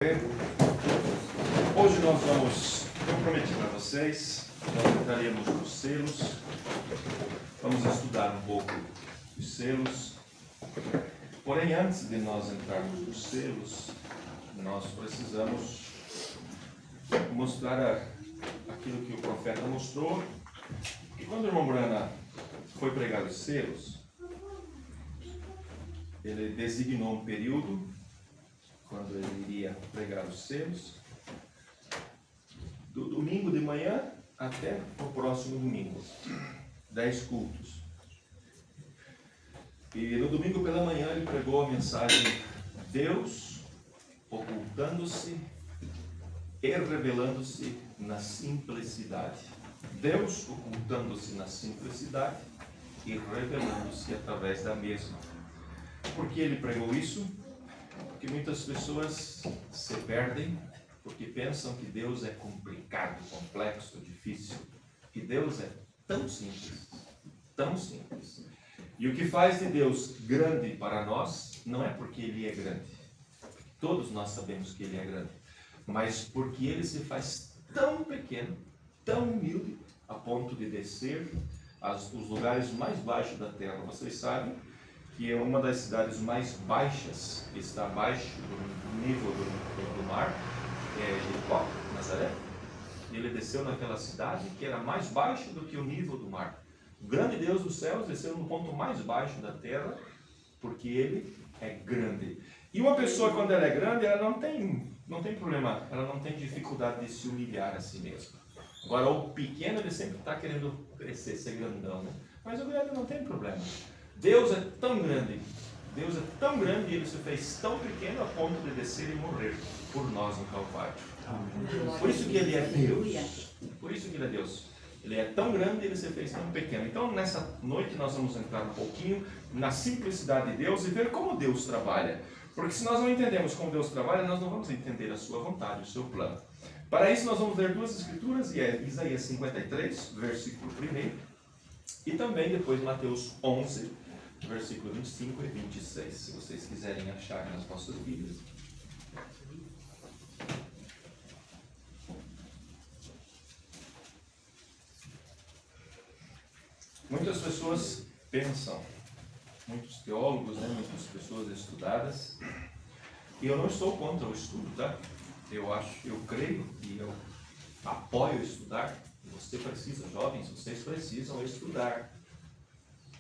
Hoje eu prometi para vocês, nós entraremos nos selos, vamos estudar um pouco os selos. Porém, antes de nós entrarmos nos selos, nós precisamos mostrar aquilo que o profeta mostrou. E quando o irmão Brana foi pregar os selos, ele designou um período quando ele iria pregar os selos, do domingo de manhã até o próximo domingo, 10 cultos. E no domingo pela manhã ele pregou a mensagem Deus ocultando-se e revelando-se na simplicidade. Deus ocultando-se na simplicidade e revelando-se através da mesma. Por que ele pregou isso? Porque muitas pessoas se perdem porque pensam que Deus é complicado, complexo, difícil. E Deus é tão simples, tão simples. E o que faz de Deus grande para nós não é porque Ele é grande. Todos nós sabemos que Ele é grande. Mas porque Ele se faz tão pequeno, tão humilde, a ponto de descer os lugares mais baixos da terra. Vocês sabem que é uma das cidades mais baixas, que está abaixo do nível do mar, é Jericó, Nazaré. Ele desceu naquela cidade que era mais baixa do que o nível do mar. O grande Deus dos céus desceu no ponto mais baixo da terra, porque Ele é grande. E uma pessoa, quando ela é grande, ela não tem problema, ela não tem dificuldade de se humilhar a si mesma. Agora, o pequeno, ele sempre está querendo crescer, ser grandão, né? Mas o grande não tem problema. Deus é tão grande e Ele se fez tão pequeno a ponto de descer e morrer por nós no Calvário. Por isso que Ele é Deus. Por isso que Ele é Deus. Ele é tão grande e Ele se fez tão pequeno. Então, nessa noite, nós vamos entrar um pouquinho na simplicidade de Deus e ver como Deus trabalha. Porque se nós não entendemos como Deus trabalha, nós não vamos entender a sua vontade, o seu plano. Para isso, nós vamos ler duas escrituras, e é Isaías 53, versículo 1, e também depois Mateus 11, versículo 25 e 26, se vocês quiserem achar nas vossas Bíblias. Muitas pessoas pensam, muitos teólogos, muitas pessoas estudadas, e eu não estou contra o estudo, tá? Eu creio e eu apoio estudar. Você precisa, jovens, vocês precisam estudar.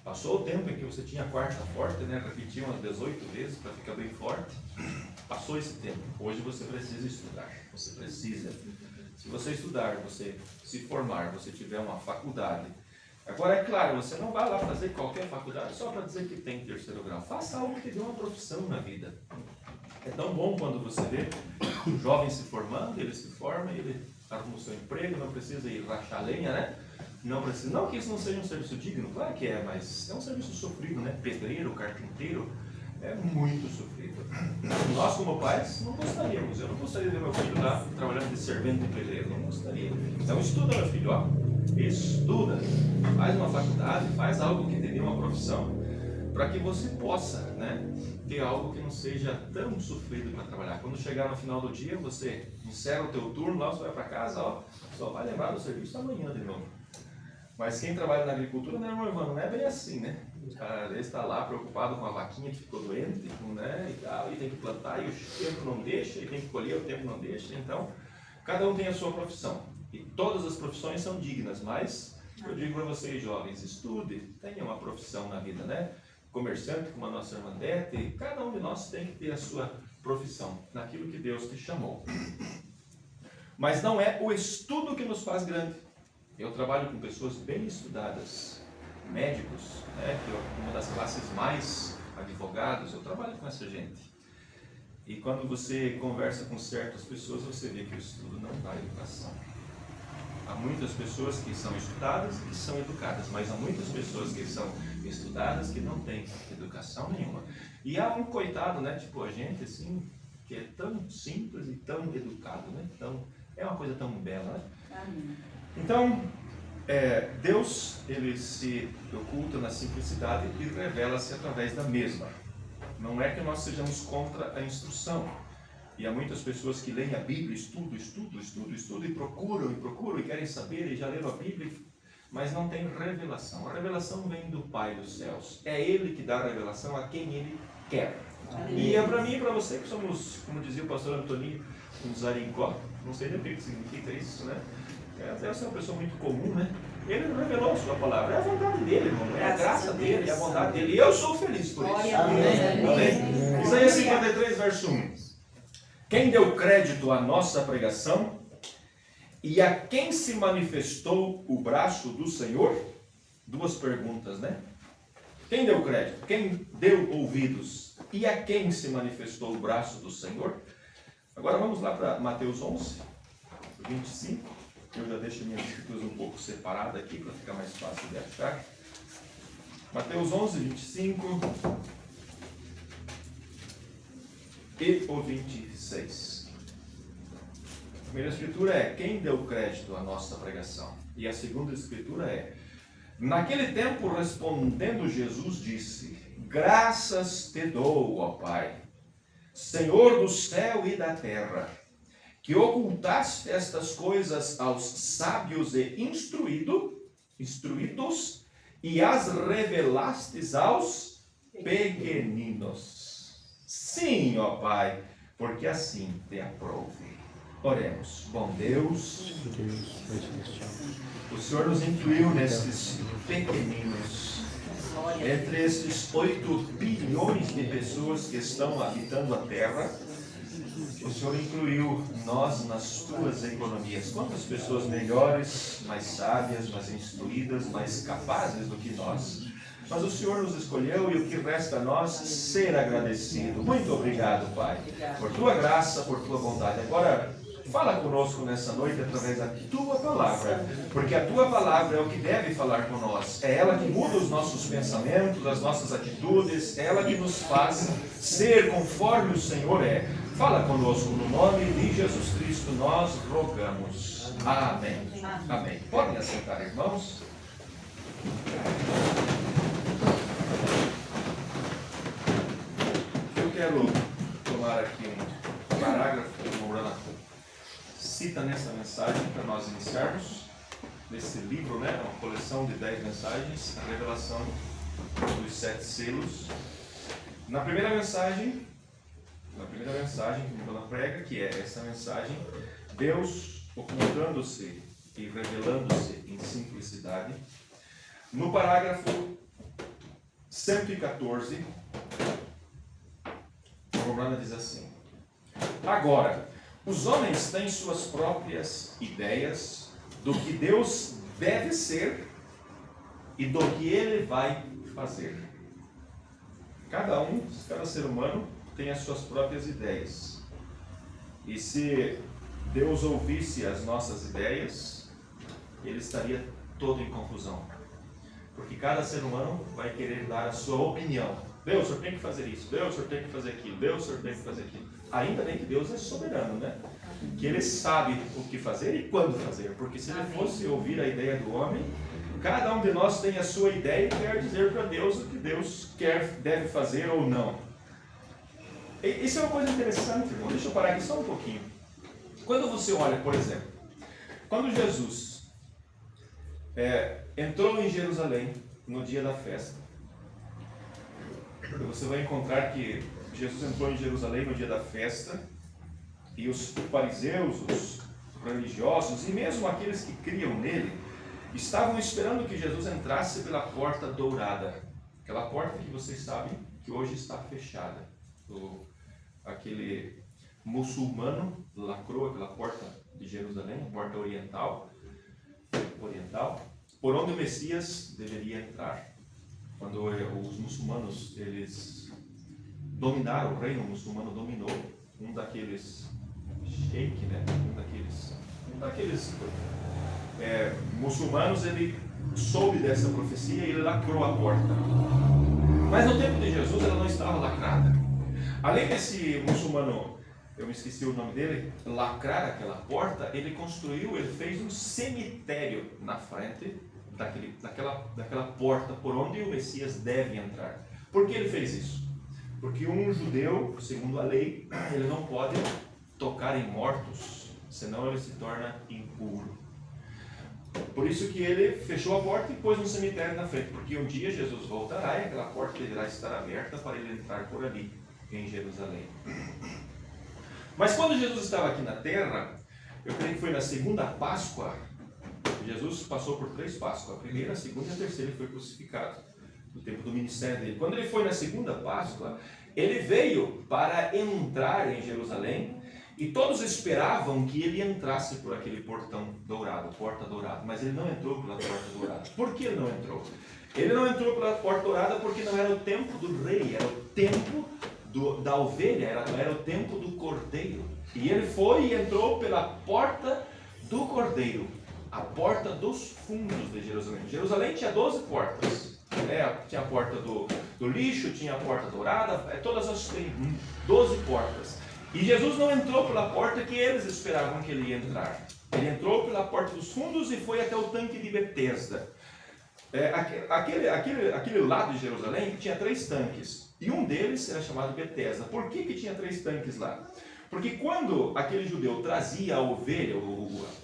Passou o tempo em que você tinha a quarta forte, repetia umas 18 vezes para ficar bem forte. Passou esse tempo. Hoje você precisa estudar. Você precisa. Se você estudar, você se formar, você tiver uma faculdade. Agora, é claro, você não vai lá fazer qualquer faculdade só para dizer que tem terceiro grau. Faça algo que dê uma profissão na vida. É tão bom quando você vê um jovem se formando, ele se forma, ele arruma o seu emprego, não precisa ir rachar lenha, né? Não que isso não seja um serviço digno, claro que é, mas é um serviço sofrido, né? Pedreiro, carpinteiro, é muito sofrido. Nós, como pais, não gostaríamos. Eu não gostaria de ver meu filho lá trabalhando de servente de pedreiro, não gostaria. Então estuda, meu filho, ó. Estuda, faz uma faculdade, faz algo que te dê uma profissão, para que você possa, ter algo que não seja tão sofrido para trabalhar. Quando chegar no final do dia, você encerra o teu turno, lá você vai para casa, ó, só vai lembrar do serviço amanhã de novo. Mas quem trabalha na agricultura, né, meu irmão, não é bem assim, né? O cara às vezes está lá preocupado com a vaquinha que ficou doente, e tal, e tem que plantar, e o tempo não deixa, e tem que colher, o tempo não deixa. Então, cada um tem a sua profissão. E todas as profissões são dignas, mas eu digo para vocês, jovens, estude, tenha uma profissão na vida, né? Comerciante, como a nossa irmã Dete, cada um de nós tem que ter a sua profissão, naquilo que Deus te chamou. Mas não é o estudo que nos faz grande. Eu trabalho com pessoas bem estudadas, médicos, que é uma das classes mais advogados, eu trabalho com essa gente. E quando você conversa com certas pessoas, você vê que o estudo não dá educação. Há muitas pessoas que são estudadas e que são educadas, mas há muitas pessoas que são estudadas que não têm educação nenhuma. E há um coitado, tipo a gente, assim, que é tão simples e tão educado, Então, é uma coisa tão bela, Então, Deus, Ele se oculta na simplicidade e revela-se através da mesma. Não é que nós sejamos contra a instrução. E há muitas pessoas que leem a Bíblia, estudam e procuram e querem saber e já leram a Bíblia, mas não tem revelação. A revelação vem do Pai dos céus. É Ele que dá a revelação a quem Ele quer. E é para mim e para você que somos, como dizia o pastor Antoninho, um zarincó. Não sei nem o que significa isso, né? Deve ser uma pessoa muito comum, né? Ele revelou a sua palavra. É a vontade dele, irmão. É a graça dele, é a bondade dele. E eu sou feliz por isso. Amém. Isaías 53, verso 1. Quem deu crédito à nossa pregação e a quem se manifestou o braço do Senhor? Duas perguntas, né? Quem deu crédito? Quem deu ouvidos? E a quem se manifestou o braço do Senhor? Agora vamos lá para Mateus 11, 25. Eu já deixo minhas escrituras um pouco separadas aqui para ficar mais fácil de achar. Mateus 11, 25 e o 26. A primeira escritura é: quem deu crédito à nossa pregação? E a segunda escritura é: naquele tempo, respondendo Jesus, disse: graças te dou, ó Pai, Senhor do céu e da terra, que ocultaste estas coisas aos sábios e instruídos e as revelastes aos pequeninos. Sim, ó Pai, porque assim te aprouve. Oremos. Bom Deus, o Senhor nos incluiu nesses pequeninos, entre esses 8 bilhões de pessoas que estão habitando a Terra. O Senhor incluiu nós nas tuas economias. Quantas pessoas melhores, mais sábias, mais instruídas, mais capazes do que nós. Mas o Senhor nos escolheu e o que resta a nós ser agradecido. Muito obrigado, Pai, por tua graça, por tua bondade. Agora, fala conosco nessa noite através da tua palavra, porque a tua palavra é o que deve falar com nós. É ela que muda os nossos pensamentos, as nossas atitudes, é ela que nos faz ser conforme o Senhor é. Fala conosco no nome de Jesus Cristo, nós rogamos. Amém. Amém. Podem assentar, irmãos. Eu quero tomar aqui um parágrafo que o Morana cita nessa mensagem para nós iniciarmos. Nesse livro, né, uma coleção de 10 mensagens, a revelação dos 7 selos. Na primeira mensagem que o Morana prega, que é essa mensagem, Deus ocultando-se e revelando-se em simplicidade. No parágrafo 114, o Romana diz assim: agora, os homens têm suas próprias ideias do que Deus deve ser e do que Ele vai fazer. Cada ser humano tem as suas próprias ideias. E se Deus ouvisse as nossas ideias, Ele estaria todo em confusão. Porque cada ser humano vai querer dar a sua opinião. Deus, o senhor tem que fazer isso. Deus, o senhor tem que fazer aquilo. Deus, o senhor tem que fazer aquilo. Ainda bem que Deus é soberano, né? Que Ele sabe o que fazer e quando fazer. Porque se Ele fosse ouvir a ideia do homem, cada um de nós tem a sua ideia e quer dizer para Deus o que Deus deve fazer ou não. Isso é uma coisa interessante, irmão. Deixa eu parar aqui só um pouquinho. Quando você olha, por exemplo, quando Jesus entrou em Jerusalém no dia da festa, você vai encontrar que Jesus entrou em Jerusalém no dia da festa e os fariseus, os religiosos e mesmo aqueles que criam nele estavam esperando que Jesus entrasse pela porta dourada, aquela porta que vocês sabem que hoje está fechada. Aquele muçulmano lacrou aquela porta de Jerusalém, a porta oriental, por onde o Messias deveria entrar. Quando os muçulmanos eles dominaram, o reino muçulmano dominou, um daqueles sheik, né? um daqueles muçulmanos, ele soube dessa profecia e ele lacrou a porta. Mas no tempo de Jesus ela não estava lacrada. Além desse muçulmano, eu me esqueci o nome dele, lacrar aquela porta, ele fez um cemitério na frente daquela porta por onde o Messias deve entrar. Por que ele fez isso? Porque um judeu, segundo a lei, ele não pode tocar em mortos, senão ele se torna impuro. Por isso que ele fechou a porta e pôs um cemitério na frente, porque um dia Jesus voltará e aquela porta deverá estar aberta para ele entrar por ali, em Jerusalém. Mas quando Jesus estava aqui na terra, eu creio que foi na segunda Páscoa, Jesus passou por 3 Páscoas, a primeira, a segunda e a terceira ele foi crucificado, no tempo do ministério dele. Quando ele foi na segunda Páscoa, ele veio para entrar em Jerusalém, e todos esperavam que ele entrasse por aquele portão dourado, porta dourada, mas ele não entrou pela porta dourada. Por que ele não entrou? Ele não entrou pela porta dourada porque não era o tempo do rei, era o tempo da ovelha, era o tempo do cordeiro. E ele foi e entrou pela porta do cordeiro, a porta dos fundos de Jerusalém. Jerusalém tinha 12 portas. Tinha a porta do lixo, tinha a porta dourada, todas as têm 12 portas. E Jesus não entrou pela porta que eles esperavam que ele ia entrar. Ele entrou pela porta dos fundos e foi até o tanque de Betesda. Aquele lado de Jerusalém tinha 3 tanques. E um deles era chamado Betesda. Por que tinha 3 tanques lá? Porque quando aquele judeu trazia a ovelha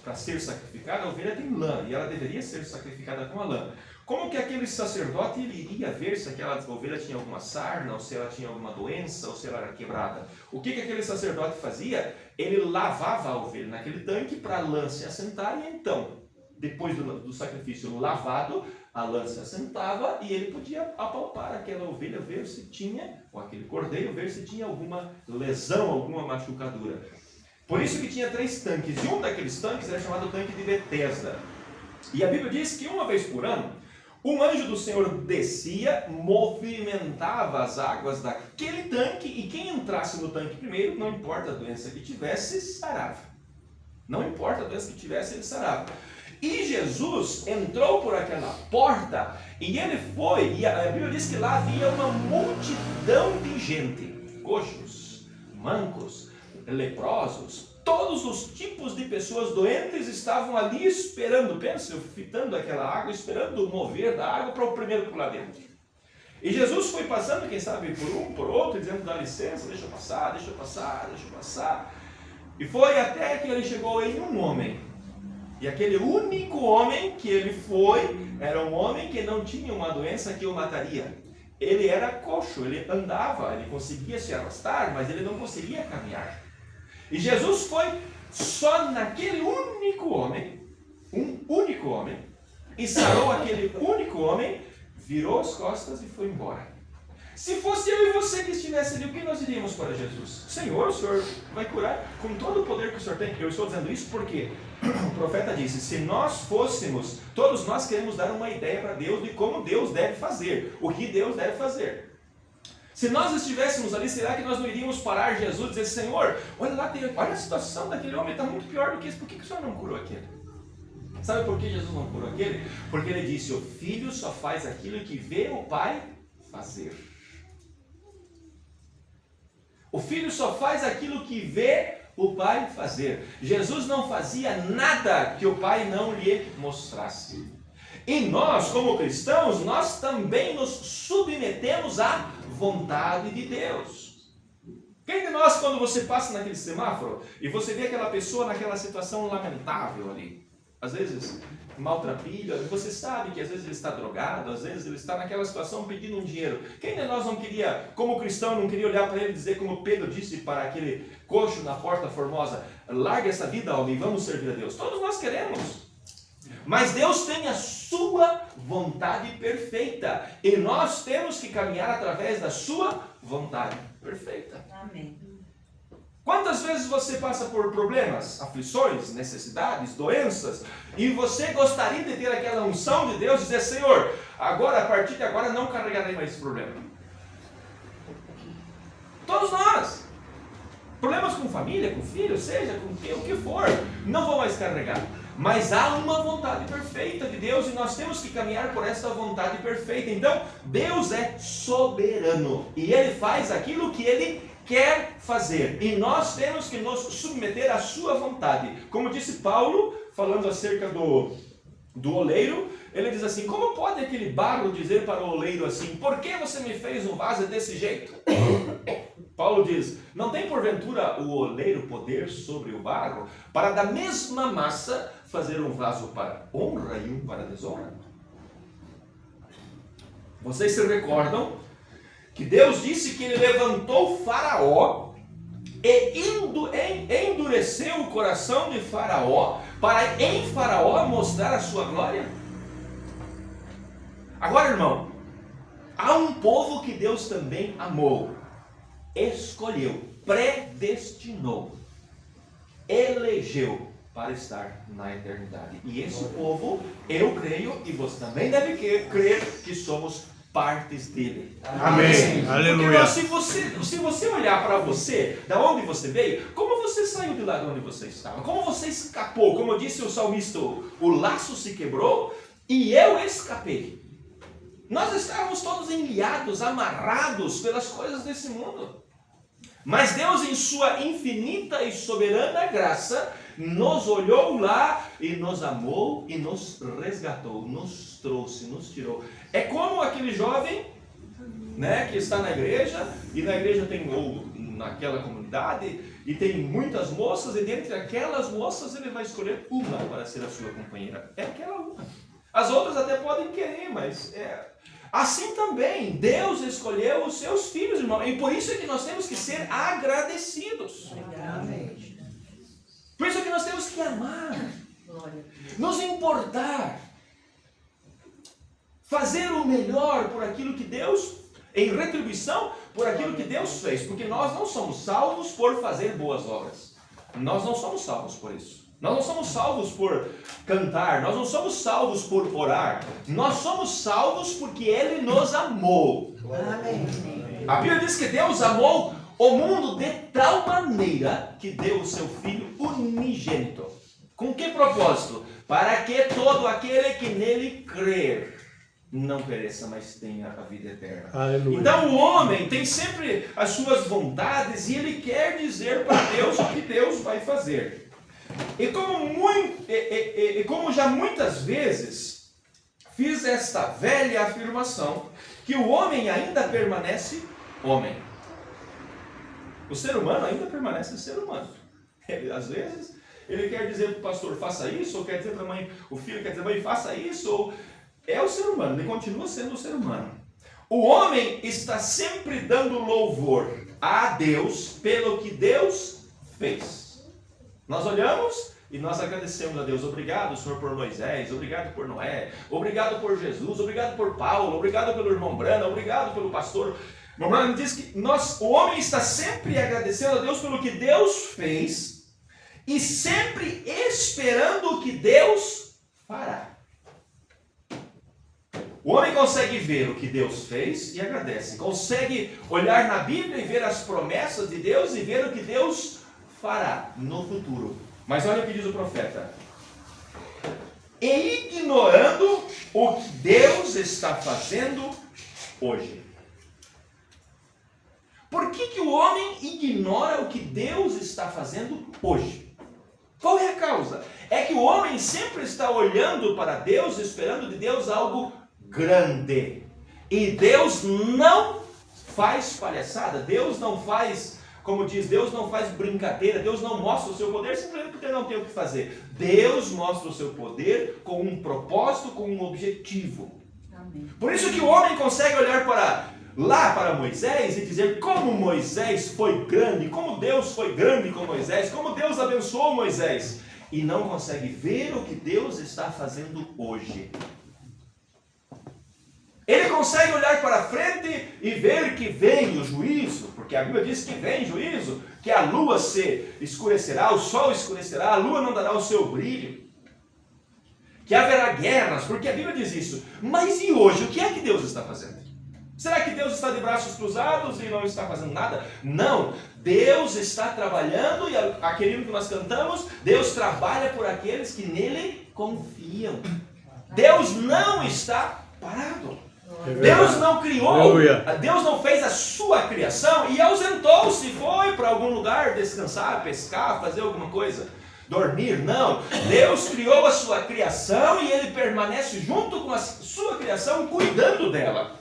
para ser sacrificada, a ovelha tem lã e ela deveria ser sacrificada com a lã. Como que aquele sacerdote ele iria ver se aquela ovelha tinha alguma sarna, ou se ela tinha alguma doença, ou se ela era quebrada? O que aquele sacerdote fazia? Ele lavava a ovelha naquele tanque para a lã se assentar, e então, depois do sacrifício lavado, a lã se assentava e ele podia apalpar aquela ovelha, ver se tinha, ou aquele cordeiro, ver se tinha alguma lesão, alguma machucadura. Por isso que tinha 3 tanques, e um daqueles tanques era chamado tanque de Betesda. E a Bíblia diz que uma vez por ano, um anjo do Senhor descia, movimentava as águas daquele tanque, e quem entrasse no tanque primeiro, não importa a doença que tivesse, sarava. Não importa a doença que tivesse, ele sarava. E Jesus entrou por aquela porta, e ele foi, e a Bíblia diz que lá havia uma multidão de gente, coxos, mancos, leprosos, todos os tipos de pessoas doentes estavam ali esperando, pensa, fitando aquela água, esperando o mover da água para o primeiro pular dentro. E Jesus foi passando, quem sabe, por um, por outro, dizendo, dá licença, deixa eu passar, deixa eu passar, deixa eu passar. E foi até que ele chegou em um homem. E aquele único homem que ele foi, era um homem que não tinha uma doença que o mataria. Ele era coxo, ele andava, ele conseguia se arrastar, mas ele não conseguia caminhar. E Jesus foi só naquele único homem, um único homem, e sarou aquele único homem, virou as costas e foi embora. Se fosse eu e você que estivesse ali, o que nós diríamos para Jesus? Senhor, o Senhor vai curar com todo o poder que o Senhor tem. Eu estou dizendo isso porque o profeta disse, se nós fôssemos, todos nós queremos dar uma ideia para Deus de como Deus deve fazer, o que Deus deve fazer. Se nós estivéssemos ali, será que nós não iríamos parar Jesus e dizer, Senhor, olha lá, olha a situação daquele homem, está muito pior do que isso, por que o Senhor não curou aquele? Sabe por que Jesus não curou aquele? Porque ele disse, o filho só faz aquilo que vê o pai fazer. O filho só faz aquilo que vê o pai fazer. Jesus não fazia nada que o pai não lhe mostrasse. E nós, como cristãos, nós também nos submetemos à vontade de Deus. Quem de nós, quando você passa naquele semáforo e você vê aquela pessoa naquela situação lamentável ali, às vezes maltrapilho, você sabe que às vezes ele está drogado, às vezes ele está naquela situação pedindo um dinheiro. Quem de nós não queria, como cristão, não queria olhar para ele e dizer, como Pedro disse para aquele coxo na porta formosa, larga essa vida, homem, vamos servir a Deus. Todos nós queremos. Mas Deus tem a sua vontade perfeita. E nós temos que caminhar através da sua vontade perfeita. Amém. Quantas vezes você passa por problemas, aflições, necessidades, doenças, e você gostaria de ter aquela unção de Deus e dizer, Senhor, agora, a partir de agora, não carregarei mais esse problema. Todos nós. Problemas com família, com filho, seja com o que for, não vou mais carregar. Mas há uma vontade perfeita de Deus e nós temos que caminhar por essa vontade perfeita. Então, Deus é soberano e Ele faz aquilo que Ele quer fazer. E nós temos que nos submeter à sua vontade. Como disse Paulo, falando acerca do oleiro, ele diz assim, como pode aquele barro dizer para o oleiro assim, por que você me fez um vaso desse jeito? Paulo diz, não tem porventura o oleiro poder sobre o barro para da mesma massa fazer um vaso para honra e um para desonra? Vocês se recordam que Deus disse que ele levantou Faraó e endureceu o coração de Faraó para em Faraó mostrar a sua glória? Agora, irmão, há um povo que Deus também amou, escolheu, predestinou, elegeu para estar na eternidade. E esse povo, eu creio, e você também deve crer, que somos partes dele. Amém. Aleluia. Se você olhar para você, da onde você veio, como você saiu de lá de onde você estava, como você escapou, como disse o salmista, o laço se quebrou e eu escapei. Nós estávamos todos enliados, amarrados pelas coisas desse mundo. Mas Deus, em sua infinita e soberana graça, nos olhou lá e nos amou e nos resgatou, nos trouxe, nos tirou. É como aquele jovem, né, que está na igreja, e na igreja tem, ou naquela comunidade, e tem muitas moças, e dentre aquelas moças ele vai escolher uma para ser a sua companheira. É aquela uma. As outras até podem querer, mas assim também, Deus escolheu os seus filhos, irmão. E por isso é que nós temos que ser agradecidos. Amém. Por isso é que nós temos que amar, nos importar, fazer o melhor por aquilo que Deus, em retribuição por aquilo que Deus fez. Porque nós não somos salvos por fazer boas obras. Nós não somos salvos por isso. Nós não somos salvos por cantar, nós não somos salvos por orar, nós somos salvos porque Ele nos amou. Amém. A Bíblia diz que Deus amou o mundo de tal maneira que deu o seu Filho unigênito. Com que propósito? Para que todo aquele que nele crer não pereça, mas tenha a vida eterna. Aleluia. Então o homem tem sempre as suas vontades e ele quer dizer para Deus o que Deus vai fazer. E como já muitas vezes fiz esta velha afirmação, que o homem ainda permanece homem. O ser humano ainda permanece ser humano. Às vezes, ele quer dizer para o pastor, faça isso, ou quer dizer para a mãe, o filho quer dizer, mãe, faça isso, ou... É o ser humano, ele continua sendo o ser humano. O homem está sempre dando louvor a Deus pelo que Deus fez. Nós olhamos e nós agradecemos a Deus. Obrigado, Senhor, por Moisés. Obrigado por Noé. Obrigado por Jesus. Obrigado por Paulo. Obrigado pelo irmão Brana. Obrigado pelo pastor. O irmão Brana diz que o homem está sempre agradecendo a Deus pelo que Deus fez e sempre esperando o que Deus fará. O homem consegue ver o que Deus fez e agradece. Consegue olhar na Bíblia e ver as promessas de Deus e ver o que Deus fará no futuro. Mas olha o que diz o profeta. E ignorando o que Deus está fazendo hoje. Por que o homem ignora o que Deus está fazendo hoje? Qual é a causa? É que o homem sempre está olhando para Deus, esperando de Deus algo grande. E Deus não faz palhaçada. Deus não faz... Como diz, Deus não faz brincadeira, Deus não mostra o seu poder simplesmente porque não tem o que fazer. Deus mostra o seu poder com um propósito, com um objetivo. Amém. Por isso que o homem consegue olhar para Moisés e dizer como Moisés foi grande, como Deus foi grande com Moisés, como Deus abençoou Moisés. E não consegue ver o que Deus está fazendo hoje. Ele consegue olhar para frente e ver que vem o juízo, porque a Bíblia diz que vem juízo, que a lua se escurecerá, o sol escurecerá, a lua não dará o seu brilho, que haverá guerras, porque a Bíblia diz isso. Mas e hoje, o que é que Deus está fazendo? Será que Deus está de braços cruzados e não está fazendo nada? Não, Deus está trabalhando, e aquele hino que nós cantamos, Deus trabalha por aqueles que nele confiam. Deus não está parado. Deus não criou, Aleluia. Deus não fez a sua criação e ausentou-se, foi para algum lugar descansar, pescar, fazer alguma coisa, dormir. Não, Deus criou a sua criação e Ele permanece junto com a sua criação, cuidando dela.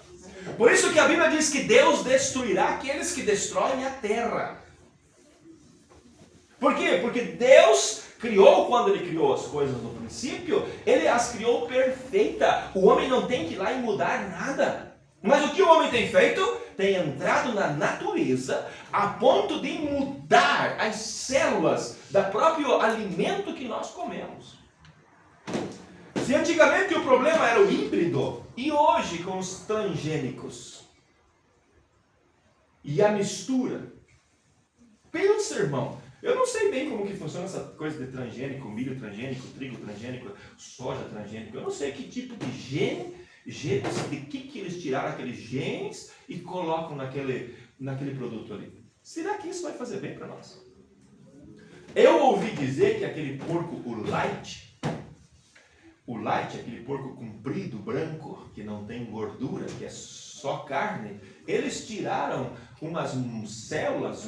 Por isso que a Bíblia diz que Deus destruirá aqueles que destroem a terra. Por quê? Porque Deus criou, quando Ele criou as coisas no princípio, Ele as criou perfeita. O homem não tem que ir lá e mudar nada. Mas o que o homem tem feito? Tem entrado na natureza a ponto de mudar as células do próprio alimento que nós comemos. Se antigamente o problema era o híbrido, e hoje com os transgênicos e a mistura? Pensa, irmão, eu não sei bem como que funciona essa coisa de transgênico, milho transgênico, trigo transgênico, soja transgênico. Eu não sei que tipo de genes, de que eles tiraram aqueles genes e colocam naquele produto ali. Será que isso vai fazer bem para nós? Eu ouvi dizer que aquele porco, o light, aquele porco comprido, branco, que não tem gordura, que é só carne, eles tiraram umas células,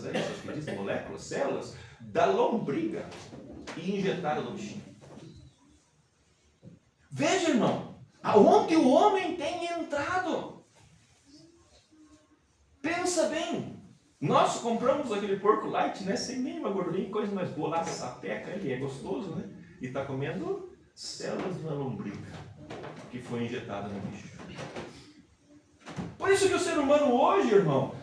é isso que dizem, moléculas, células, da lombriga e injetaram no bichinho. Veja, irmão, aonde o homem tem entrado. Pensa bem. Nós compramos aquele porco light, né, sem nenhuma gordurinha, coisa mais boa lá, sapeca, ele é gostoso, né? E está comendo células na lombriga que foi injetada no bicho. Por isso que o ser humano hoje, irmão,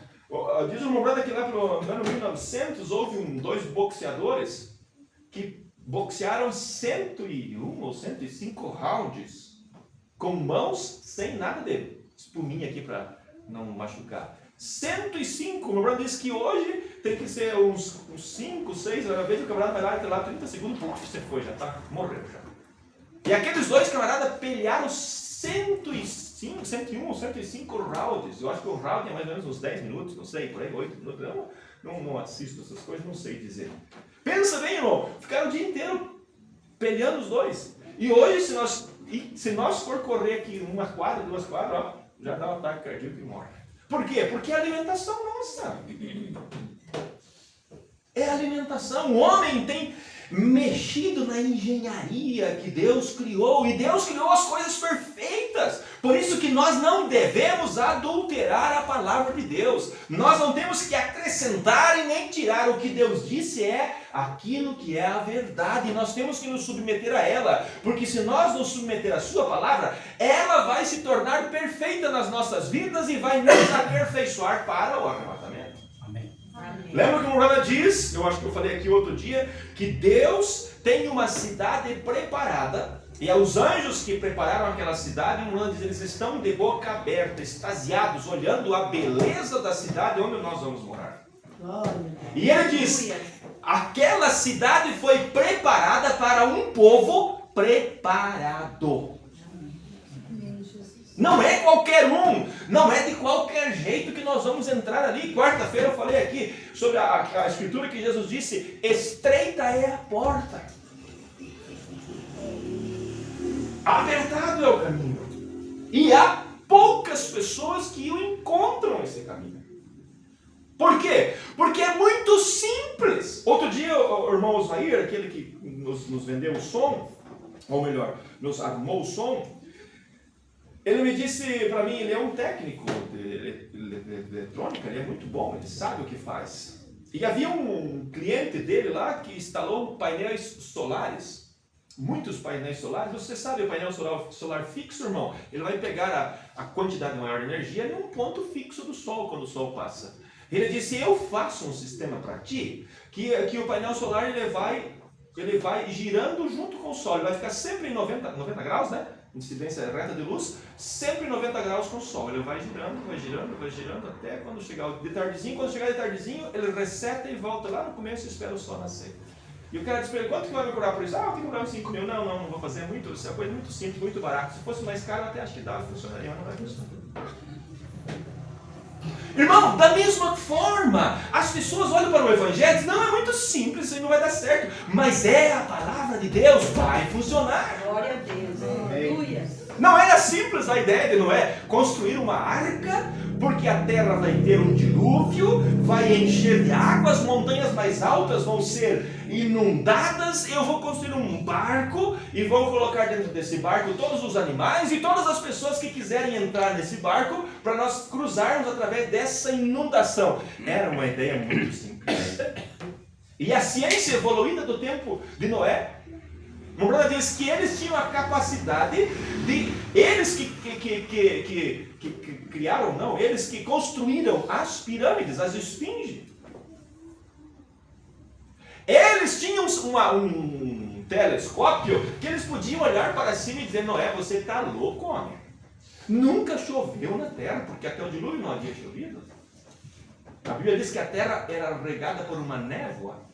diz o Mobrada que lá pelo ano 1900 houve dois boxeadores que boxearam 101 ou 105 rounds com mãos sem nada de espuminha aqui para não machucar. 105, o Mobrada diz que hoje tem que ser uns 5, 6, às vezes o camarada vai lá e tem lá 30 segundos, você foi, já tá, morreu já. E aqueles dois camaradas pelearam 105, 101 ou 105 rounds. Eu acho que o round é mais ou menos uns 10 minutos, não sei, por aí, 8 minutos. Eu não assisto essas coisas, não sei dizer. Pensa bem, irmão, ficaram o dia inteiro peleando os dois. E hoje, se nós for correr aqui uma quadra, 2 quadras, ó, já dá um ataque cardíaco e morre. Por quê? Porque é a alimentação nossa. É a alimentação. O homem tem mexido na engenharia que Deus criou. E Deus criou as coisas perfeitas. Por isso que nós não devemos adulterar a palavra de Deus. Nós não temos que acrescentar e nem tirar. O que Deus disse é aquilo que é a verdade. E nós temos que nos submeter a ela. Porque se nós nos submeter à sua palavra, ela vai se tornar perfeita nas nossas vidas e vai nos aperfeiçoar para o arrebatamento. Amém. Lembra que o Mobrada diz, eu acho que eu falei aqui outro dia, que Deus tem uma cidade preparada, e é os anjos que prepararam aquela cidade, eles estão de boca aberta, extasiados, olhando a beleza da cidade onde nós vamos morar. E ele diz, aquela cidade foi preparada para um povo preparado. Não é qualquer um, não é de qualquer jeito que nós vamos entrar ali. Quarta-feira eu falei aqui sobre a escritura que Jesus disse, estreita é a porta, apertado é o caminho, e há poucas pessoas que o encontram esse caminho. Por quê? Porque é muito simples. Outro dia o irmão Osmair, aquele que nos vendeu o som, ou melhor, nos arrumou o som, ele me disse para mim, ele é um técnico de eletrônica, ele é muito bom, ele sabe o que faz. E havia um cliente dele lá que instalou painéis solares, muitos painéis solares. Você sabe o painel solar fixo, irmão? Ele vai pegar a quantidade maior de energia em um ponto fixo do sol, quando o sol passa. Ele disse, eu faço um sistema para ti, que o painel solar ele vai girando junto com o sol, ele vai ficar sempre em 90 graus, né? Incidência reta de luz, sempre 90 graus com o sol. Ele vai girando até quando chegar de tardezinho. Quando chegar de tardezinho, ele reseta e volta lá no começo e espera o sol nascer. E o cara disse para ele, quanto que vai me cobrar por isso? Eu tenho que cobrar uns 5 mil. Não vou fazer muito, isso é uma coisa muito simples, muito barata. Se fosse mais caro, eu até acho que dava, funcionaria, mas não vai funcionar. Irmão, da mesma forma, as pessoas olham para o Evangelho e dizem, não, é muito simples, isso aí não vai dar certo. Mas é a palavra de Deus, vai funcionar. Glória a Deus. Aleluia. Não era simples a ideia de Noé construir uma arca, porque a terra vai ter um dilúvio, vai encher de água, as montanhas mais altas vão ser inundadas, eu vou construir um barco e vou colocar dentro desse barco todos os animais e todas as pessoas que quiserem entrar nesse barco para nós cruzarmos através dessa inundação. Era uma ideia muito simples. E a ciência evoluída do tempo de Noé, o Bruno diz que eles tinham a capacidade de, eles que criaram, não, eles que construíram as pirâmides, as esfinges. Eles tinham um telescópio que eles podiam olhar para cima e dizer: Noé, você está louco, homem. Nunca choveu na terra, porque até o dilúvio não havia chovido. A Bíblia diz que a terra era regada por uma névoa.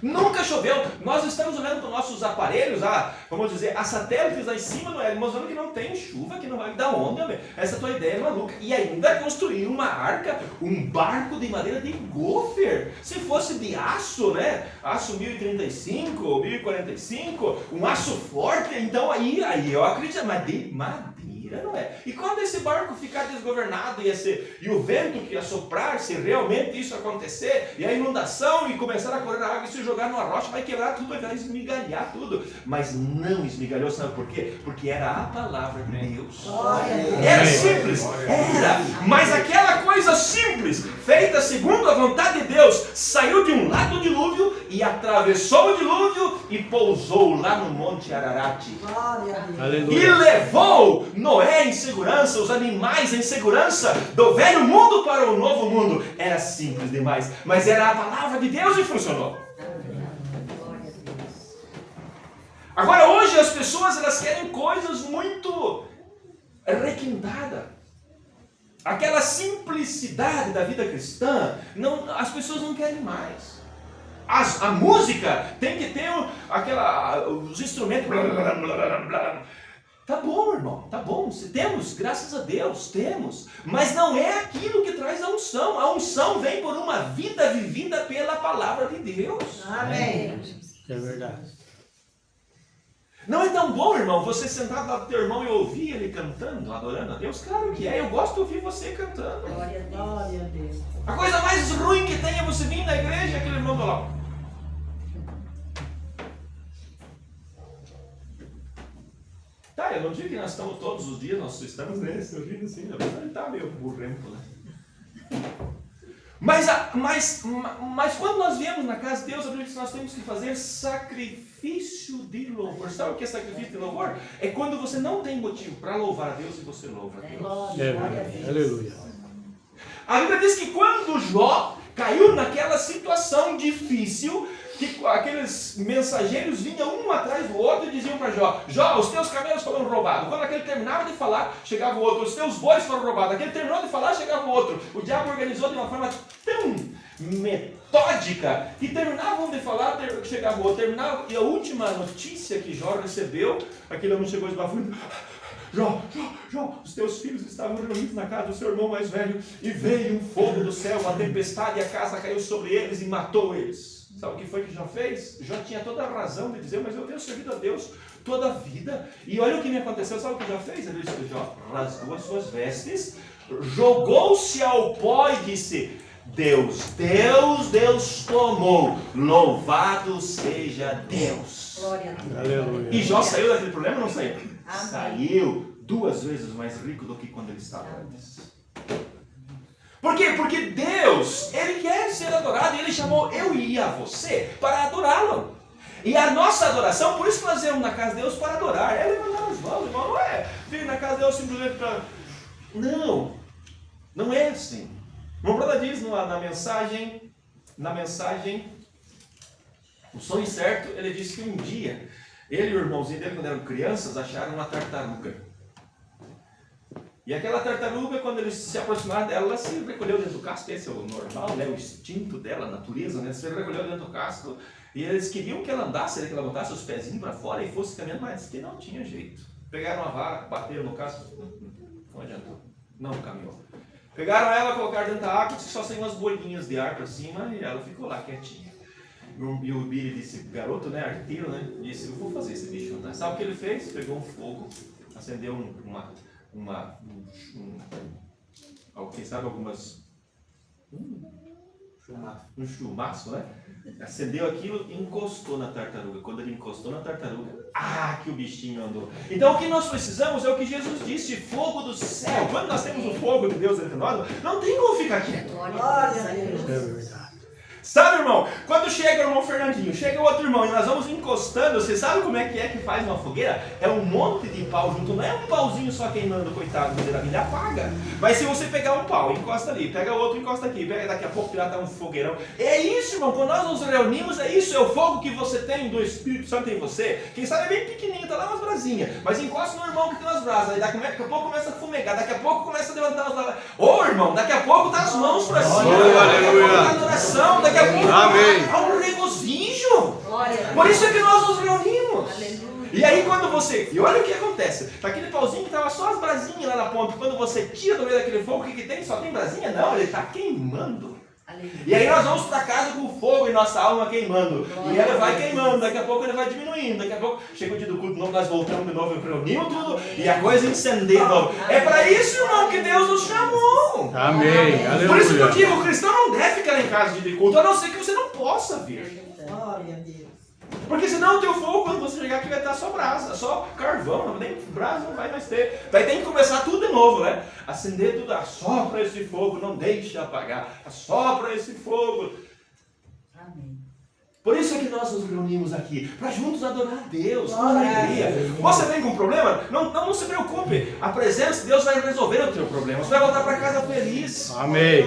Nunca choveu. Nós estamos olhando para os nossos aparelhos, vamos dizer, a satélites lá em cima, mostrando que não tem chuva, que não vai dar onda. Essa tua ideia é maluca. E ainda construir uma arca, um barco de madeira de gofer. Se fosse de aço, né? Aço 1035 ou 1045, um aço forte, então aí eu acredito, mas de madeira. Não é. E quando esse barco ficar desgovernado e o vento que assoprar, se realmente isso acontecer, e a inundação e começar a correr a água e se jogar numa rocha, vai quebrar tudo, vai esmigalhar tudo. Mas não esmigalhou, sabe por quê? Porque era a palavra de Deus. Era simples, era. Mas aquela coisa simples, feita segundo a vontade de Deus, saiu de um lado do dilúvio e atravessou o dilúvio e pousou lá no Monte Ararat. E levou Noé em segurança, os animais em segurança, do velho mundo para o novo mundo. Era simples demais, mas era a palavra de Deus e funcionou. Agora hoje as pessoas elas querem coisas muito requintadas. Aquela simplicidade da vida cristã, as pessoas não querem mais. A música tem que ter os instrumentos. Blá, blá, blá, blá. Tá bom, irmão, tá bom. Temos, graças a Deus, temos. Mas não é aquilo que traz a unção. A unção vem por uma vida vivida pela palavra de Deus. Amém. É verdade. Não é tão bom, irmão, você sentado lá do teu irmão e ouvir ele cantando, adorando a Deus? Claro que é. Eu gosto de ouvir você cantando. Glória a Deus. A coisa mais ruim que tem é você vir na igreja e aquele irmão do lá. Tá, eu não digo que nós estamos todos os dias, nós estamos nesse ouvindo assim, na verdade ele está meio burrento, né? Mas quando nós viemos na casa de Deus, a Bíblia diz que nós temos que fazer sacrifício de louvor. Sabe o que é sacrifício de louvor? É quando você não tem motivo para louvar a Deus e você louva a Deus. É verdade. Aleluia. A Bíblia diz que quando Jó caiu naquela situação difícil, que aqueles mensageiros vinham um atrás do outro e diziam para Jó: Jó, os teus camelos foram roubados. Quando aquele terminava de falar, chegava o outro. Os teus bois foram roubados. Aquele terminou de falar, chegava o outro. O diabo organizou de uma forma tão metódica que terminavam de falar, chegava o outro. Terminava, e a última notícia que Jó recebeu, aquele homem chegou esbafando: Jó, os teus filhos estavam reunidos na casa do seu irmão mais velho e veio um fogo do céu, uma tempestade, e a casa caiu sobre eles e matou eles. Sabe o que foi que Jó fez? Jó tinha toda a razão de dizer: mas eu tenho servido a Deus toda a vida. E olha o que me aconteceu. Sabe o que Jó fez? Ele disse: Jó rasgou as suas vestes, jogou-se ao pó e disse: Deus tomou, louvado seja Deus. Glória a Deus. Aleluia. E Jó saiu daquele problema ou não saiu? Amém. Saiu 2 vezes mais rico do que quando ele estava antes. Por quê? Porque Deus, Ele quer ser adorado, e Ele chamou eu e a você para adorá-lo. E a nossa adoração, por isso que nós viemos na casa de Deus para adorar, é levantar as mãos, irmão, não é vir na casa de Deus simplesmente para... Não é assim. O irmão Brada diz na mensagem, o sonho certo, ele disse que um dia, ele e o irmãozinho dele, quando eram crianças, acharam uma tartaruga. E aquela tartaruga, quando eles se aproximaram dela, ela se recolheu dentro do casco. Esse é o normal, né? O instinto dela, a natureza, né? Se recolheu dentro do casco. E eles queriam que ela andasse, que ela botasse os pezinhos para fora e fosse caminhando, mas que não tinha jeito. Pegaram uma vara, bateram no casco, não adiantou, não caminhou. Pegaram ela, colocaram dentro da água, só saiu umas bolinhas de ar para cima e ela ficou lá quietinha. E o Billy disse, garoto, né, arteiro, né, disse: eu vou fazer esse bicho andar. Sabe o que ele fez? Pegou um fogo acender quem sabe algumas... um chumaço, né? Acendeu aquilo e encostou na tartaruga. Quando ele encostou na tartaruga, que o bichinho andou. Então o que nós precisamos é o que Jesus disse, fogo do céu. Quando nós temos o fogo de Deus entre nós, não tem como ficar quieto. Glória a Deus. É verdade. Sabe, irmão, quando chega o irmão Fernandinho, chega o outro irmão e nós vamos encostando, você sabe como é que faz uma fogueira? É um monte de pau junto, não é um pauzinho só queimando, coitado, ele apaga. Mas se você pegar um pau, encosta ali, pega outro, encosta aqui, pega daqui a pouco já está um fogueirão. É isso, irmão, quando nós nos reunimos, é isso, é o fogo que você tem do Espírito Santo em você. Quem sabe é bem pequenininho, tá lá umas brasinhas, mas encosta no irmão que tem umas brasas, aí daqui a pouco começa a fumegar, daqui a pouco começa a levantar as brasas. Ô, irmão, daqui a pouco tá as mãos para cima, daqui a pouco tá adoração, daqui a pouco há um regozijo. Por isso é que nós nos reunimos. Aleluia. E aí quando você... E olha o que acontece. Aquele pauzinho que estava só as brasinhas lá na ponta. Quando você tira do meio daquele fogo, o que tem? Só tem brasinha? Não, ele está queimando. Aleluia. E aí nós vamos para casa com o fogo e nossa alma queimando. E ela vai queimando, daqui a pouco ele vai diminuindo. Daqui a pouco chega o dia do culto de novo, nós voltamos de novo, reunimos tudo e a coisa incendeia de novo. É para isso, irmão, que Deus nos chamou. Amém. Aleluia. Por isso que eu digo, o cristão não deve ficar em casa de culto, a não ser que você não possa vir. Glória a Deus. Porque senão o teu fogo, quando você chegar aqui, vai estar só brasa, só carvão, nem brasa não vai mais ter. Vai ter que começar tudo de novo, né? Acender tudo, assopra esse fogo, não deixe apagar, assopra esse fogo. Amém. Por isso é que nós nos reunimos aqui, para juntos adorar a Deus, com alegria. Você vem com problema? Não se preocupe, a presença de Deus vai resolver o teu problema, você vai voltar para casa feliz. Amém.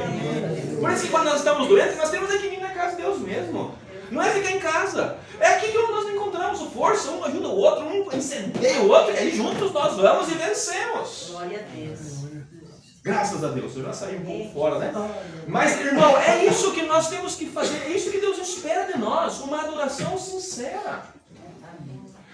Por isso que quando nós estamos doentes, nós temos que vir na casa de Deus mesmo. Não é ficar em casa. É aqui que nós encontramos força, um ajuda o outro, um incendeia o outro, e aí juntos nós vamos e vencemos. Glória a Deus. Graças a Deus, eu já saí um pouco fora, né? Mas, irmão, é isso que nós temos que fazer, é isso que Deus espera de nós, uma adoração sincera.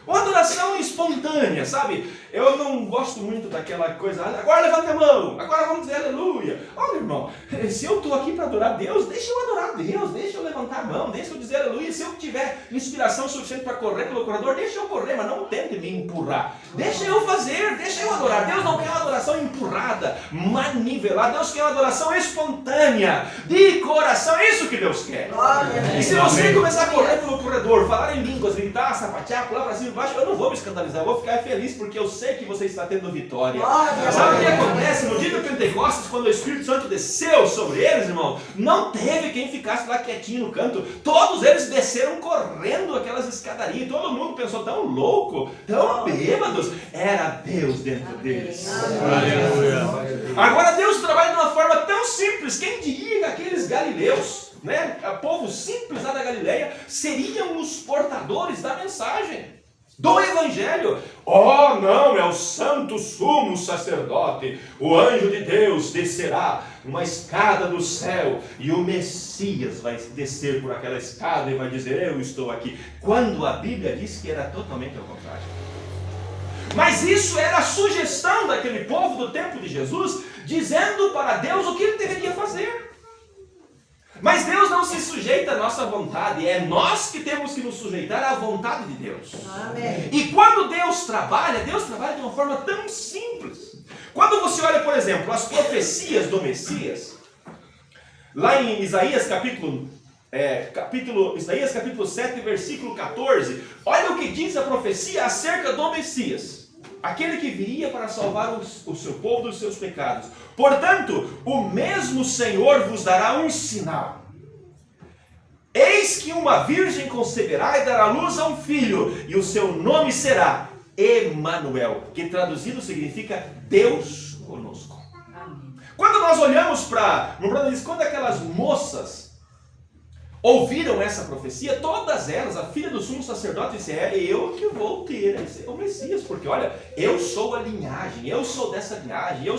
Uma adoração espontânea, sabe? Eu não gosto muito daquela coisa, agora levanta a mão, agora vamos dizer aleluia. Olha, irmão, se eu estou aqui para adorar Deus, deixa eu adorar Deus, deixa eu levantar a mão, deixa eu dizer aleluia. Se eu tiver inspiração suficiente para correr pelo corredor, deixa eu correr, mas não tente me empurrar. Deixa eu fazer, deixa eu adorar. Deus não quer uma adoração empurrada, manivelada. Deus quer uma adoração espontânea, de coração. É isso que Deus quer. E se você começar a correr pelo corredor, falar em línguas, gritar, sapatear, pular para cima e baixo, eu não vou me escandalizar, eu vou ficar feliz, porque eu sei que você está tendo vitória. Sabe o que acontece? No dia do Pentecostes, quando o Espírito Santo desceu sobre eles, irmão, não teve quem ficasse lá quietinho no canto. Todos eles desceram correndo aquelas escadarias. Todo mundo pensou, tão louco, tão bêbados. Era Deus dentro deles. Aleluia. Agora Deus trabalha de uma forma tão simples. Quem diria que aqueles galileus, né, o povo simples lá da Galileia, seriam os portadores da mensagem do Evangelho? Oh, não, é o santo sumo sacerdote. O anjo de Deus descerá uma escada do céu e o Messias vai descer por aquela escada e vai dizer, eu estou aqui. Quando a Bíblia diz que era totalmente ao contrário. Mas isso era a sugestão daquele povo do tempo de Jesus, dizendo para Deus o que ele deveria fazer. Mas Deus não se sujeita à nossa vontade, é nós que temos que nos sujeitar à vontade de Deus. Amém. E quando Deus trabalha de uma forma tão simples. Quando você olha, por exemplo, as profecias do Messias, lá em Isaías capítulo 7, versículo 14, olha o que diz a profecia acerca do Messias. Aquele que viria para salvar o seu povo dos seus pecados. Portanto, o mesmo Senhor vos dará um sinal. Eis que uma virgem conceberá e dará luz a um filho, e o seu nome será Emanuel, que traduzido significa Deus conosco. Amém. Quando nós olhamos para... quando aquelas moças ouviram essa profecia, todas elas, a filha do sumo sacerdote disse, é eu que vou ter o Messias, porque olha, eu sou a linhagem, eu sou dessa linhagem, eu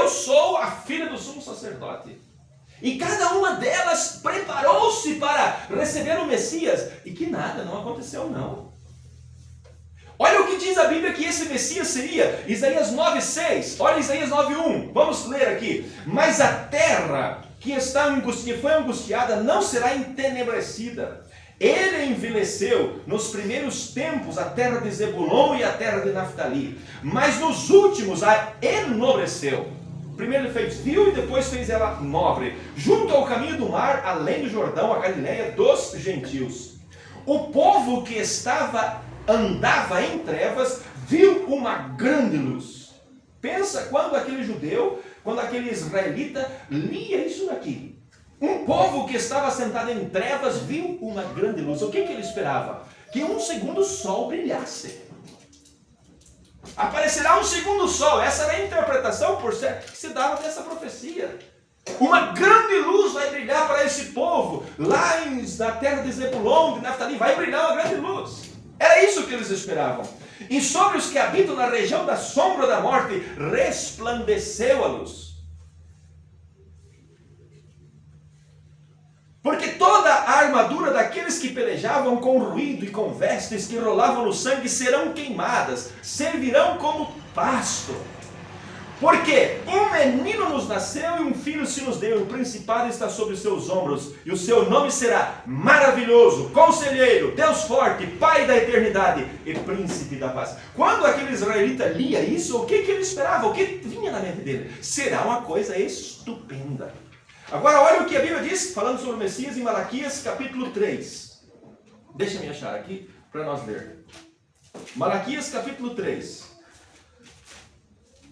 sou a filha do sumo sacerdote. E cada uma delas preparou-se para receber o Messias, e que nada, não aconteceu não. Olha o que diz a Bíblia que esse Messias seria, Isaías 9,6, olha Isaías 9,1, vamos ler aqui. Mas a terra que foi angustiada não será entenebrecida, Ele envelheceu nos primeiros tempos a terra de Zebulon e a terra de Naftali, mas nos últimos a enobreceu. Primeiro ele fez vil e depois fez ela nobre, junto ao caminho do mar, além do Jordão, a Galileia dos gentios. O povo que andava em trevas, viu uma grande luz. Pensa quando aquele judeu, quando aquele israelita lia isso daqui. Um povo que estava sentado em trevas viu uma grande luz. O que ele esperava? Que um segundo sol brilhasse. Aparecerá um segundo sol. Essa era a interpretação por certo que se dava dessa profecia. Uma grande luz vai brilhar para esse povo. Lá na terra de Zebulon, de Naftali, vai brilhar uma grande luz. Era isso que eles esperavam. E sobre os que habitam na região da sombra da morte, resplandeceu a luz. Porque toda a armadura daqueles que pelejavam com ruído e com vestes que rolavam no sangue serão queimadas, servirão como pasto. Porque um menino nos nasceu e um filho se nos deu, e o principado está sobre os seus ombros, e o seu nome será Maravilhoso, Conselheiro, Deus Forte, Pai da Eternidade e Príncipe da Paz. Quando aquele israelita lia isso, o que ele esperava? O que vinha na mente dele? Será uma coisa estupenda. Agora olha o que a Bíblia diz, falando sobre o Messias em Malaquias capítulo 3. Deixa eu achar aqui para nós ler. Malaquias capítulo 3.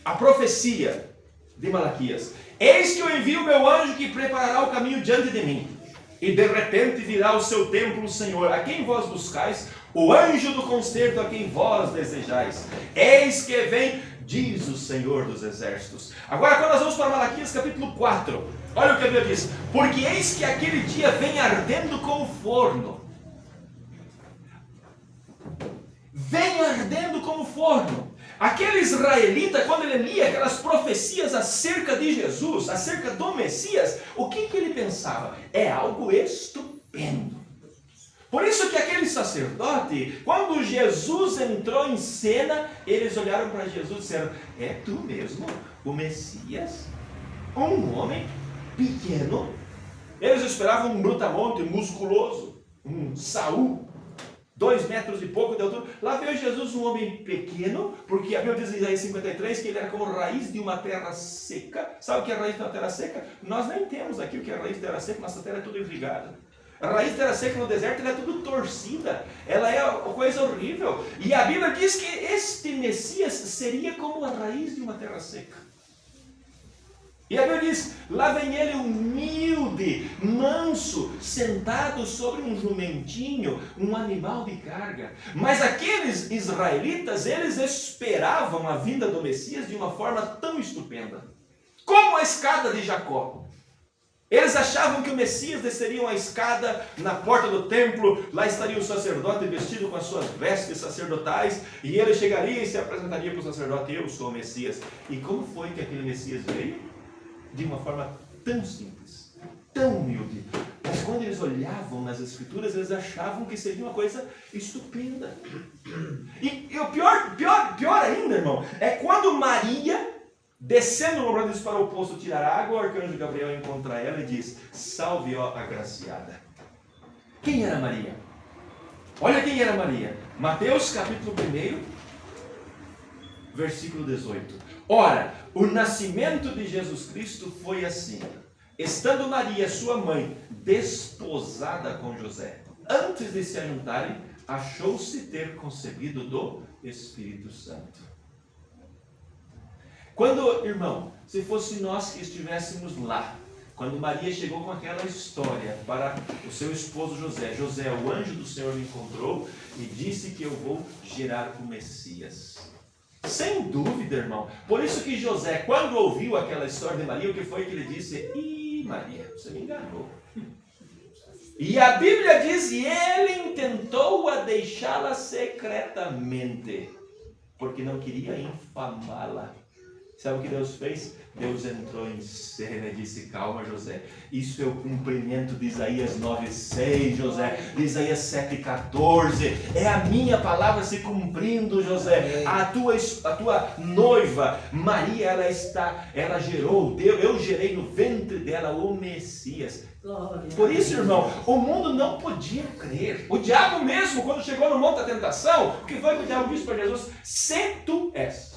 A profecia de Malaquias. Eis que eu envio o meu anjo que preparará o caminho diante de mim. E de repente virá ao seu templo o Senhor, a quem vós buscais, o anjo do concerto a quem vós desejais. Eis que vem, diz o Senhor dos exércitos. Agora quando nós vamos para Malaquias capítulo 4, olha o que a Bíblia diz. Porque eis que aquele dia vem ardendo como forno. Vem ardendo como forno. Aquele israelita, quando ele lia aquelas profecias acerca de Jesus, acerca do Messias, o que ele pensava? É algo estupendo. Por isso que aquele sacerdote, quando Jesus entrou em cena, eles olharam para Jesus e disseram: é tu mesmo, o Messias? Um homem pequeno? Eles esperavam um brutamonte musculoso, um Saul, 2 metros e pouco de altura. Lá veio Jesus, um homem pequeno, porque a Bíblia diz em Isaías 53 que ele era como raiz de uma terra seca. Sabe o que é a raiz de uma terra seca? Nós nem temos aqui o que é a raiz de terra seca, nossa terra é tudo irrigada. A raiz de terra seca no deserto ela é tudo torcida, ela é uma coisa horrível. E a Bíblia diz que este Messias seria como a raiz de uma terra seca. E a Bíblia diz, lá vem ele humilde, manso, sentado sobre um jumentinho, um animal de carga. Mas aqueles israelitas, eles esperavam a vinda do Messias de uma forma tão estupenda, como a escada de Jacó. Eles achavam que o Messias desceria uma escada na porta do templo, lá estaria o sacerdote vestido com as suas vestes sacerdotais, e ele chegaria e se apresentaria para o sacerdote: eu sou o Messias. E como foi que aquele Messias veio? De uma forma tão simples, tão humilde. Mas quando eles olhavam nas Escrituras, eles achavam que seria uma coisa estupenda. E o pior ainda, irmão, é quando Maria, descendo no Jordão para o poço tirar água, o arcanjo Gabriel encontra ela e diz: salve, ó agraciada. Quem era Maria? Olha quem era Maria. Mateus capítulo 1, versículo 18. Ora, o nascimento de Jesus Cristo foi assim: estando Maria, sua mãe, desposada com José, antes de se ajuntarem, achou-se ter concebido do Espírito Santo. Quando, irmão, se fosse nós que estivéssemos lá, quando Maria chegou com aquela história para o seu esposo José, José, o anjo do Senhor me encontrou e disse que eu vou gerar o Messias. Sem dúvida, irmão. Por isso que José, quando ouviu aquela história de Maria, o que foi que ele disse? Ih, Maria, você me enganou. E a Bíblia diz, e ele intentou a deixá-la secretamente, porque não queria infamá-la. Sabe o que Deus fez? Deus entrou em cena e disse: calma, José, isso é o cumprimento de Isaías 9,6, José, de Isaías 7,14, é a minha palavra se cumprindo, José. A tua noiva Maria, ela gerou, eu gerei no ventre dela o Messias. Glória. Por isso, irmão, o mundo não podia crer. O diabo mesmo, quando chegou no monte da tentação, o que foi que o diabo disse para Jesus? Se tu és.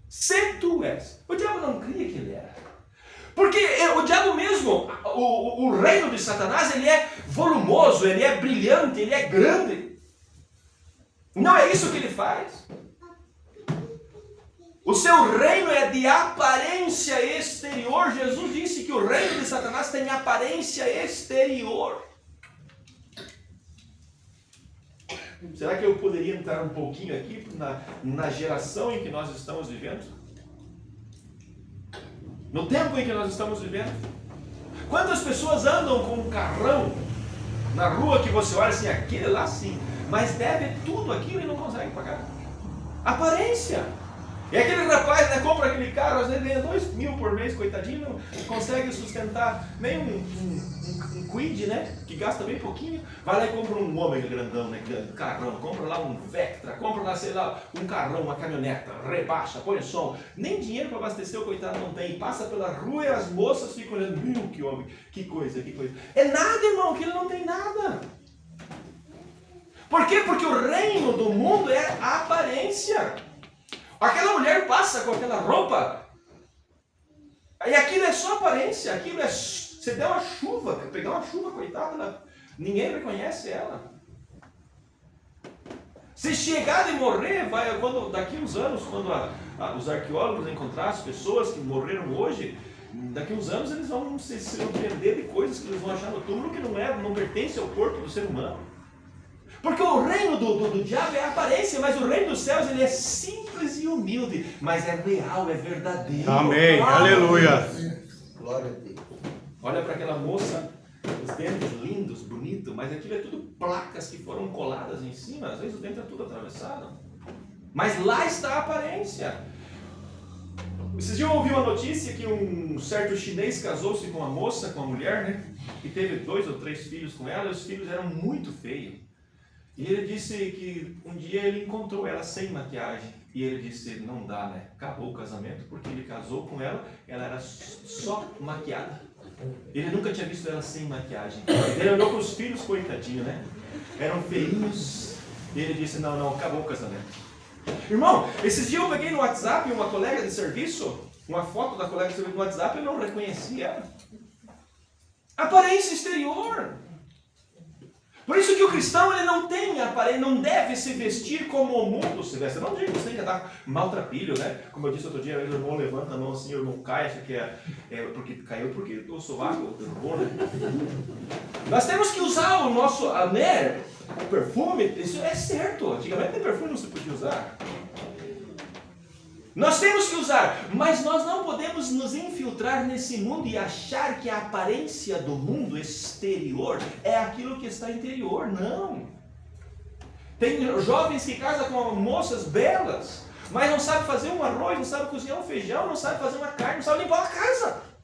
Se tu és. O diabo não cria que ele era. Porque o diabo mesmo, o reino de Satanás, ele é volumoso, ele é brilhante, ele é grande. Não é isso que ele faz. O seu reino é de aparência exterior. Jesus disse que o reino de Satanás tem aparência exterior. Será que eu poderia entrar um pouquinho aqui na geração em que nós estamos vivendo? No tempo em que nós estamos vivendo? Quantas pessoas andam com um carrão na rua que você olha assim, aquele lá sim, mas deve tudo aquilo e não consegue pagar? Aparência. E aquele rapaz, né, compra aquele carro, às vezes ganha 2 mil por mês, coitadinho, não consegue sustentar nem um Quid, né, que gasta bem pouquinho, vai lá e compra um homem grandão, né, carrão, compra lá um Vectra, compra lá, sei lá, um carrão, uma caminhoneta, rebaixa, põe som, nem dinheiro para abastecer o coitado não tem, passa pela rua e as moças ficam olhando, meu, que homem, que coisa. É nada, irmão, que ele não tem nada. Por quê? Porque o reino do mundo é a aparência. Aquela mulher passa com aquela roupa, e aquilo é só aparência, aquilo é... Você der uma chuva, pegar uma chuva, coitada, ninguém reconhece ela. Se chegar de morrer, daqui uns anos, quando os arqueólogos encontrar as pessoas que morreram hoje, daqui uns anos eles vão se surpreender de coisas que eles vão achar no túmulo que não pertence ao corpo do ser humano. Porque o reino do diabo é a aparência, mas o reino dos céus ele é simples e humilde, mas é real, é verdadeiro. Amém, aleluia. Glória a Deus. Olha para aquela moça, os dentes lindos, bonitos, mas aquilo é tudo placas que foram coladas em cima, às vezes o dente é tudo atravessado. Mas lá está a aparência. Esses dias eu ouvi uma notícia que um certo chinês casou-se com uma moça, com uma mulher, né? E teve 2 ou 3 filhos com ela, e os filhos eram muito feios. E ele disse que um dia ele encontrou ela sem maquiagem. E ele disse, não dá, né? Acabou o casamento, porque ele casou com ela, ela era só maquiada. Ele nunca tinha visto ela sem maquiagem. Ele olhou para os filhos, coitadinho, né? Eram feinhos. E ele disse, não, acabou o casamento. Irmão, esses dias eu peguei no WhatsApp uma colega de serviço, uma foto da colega de serviço no WhatsApp, eu não reconheci ela. Aparência exterior. Por isso que o cristão ele não tem aparência, não deve se vestir como o mundo se veste. Eu não digo que você tem que dar maltrapilho, né? Como eu disse outro dia, o irmão levanta a mão assim, o irmão cai, acha que é porque caiu porque o sovaco derrubou, né? Nós temos que usar o nosso, o perfume, isso é certo. Antigamente perfume não se podia usar. Nós temos que usar, mas nós não podemos nos infiltrar nesse mundo e achar que a aparência do mundo exterior é aquilo que está interior. Não. Tem jovens que casam com moças belas, mas não sabem fazer um arroz, não sabem cozinhar um feijão, não sabem fazer uma carne, não sabem limpar uma casa.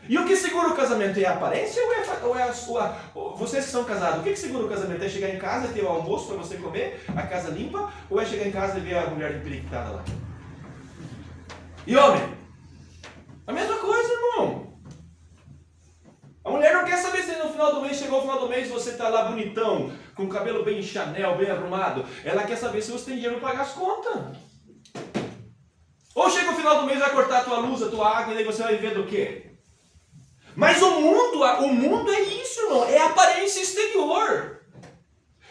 E o que segura o casamento é a aparência ou vocês que são casados, o que segura o casamento? É chegar em casa e ter o almoço para você comer, a casa limpa, ou é chegar em casa e ver a mulher empiriquitada lá? E homem? A mesma coisa, irmão. A mulher não quer saber se no final do mês, chegou o final do mês, você está lá bonitão, com o cabelo bem Chanel, bem arrumado. Ela quer saber se você tem dinheiro para pagar as contas. Ou chega o final do mês, vai cortar a tua luz, a tua água, e daí você vai viver do quê? Mas o mundo é isso, irmão, é aparência exterior.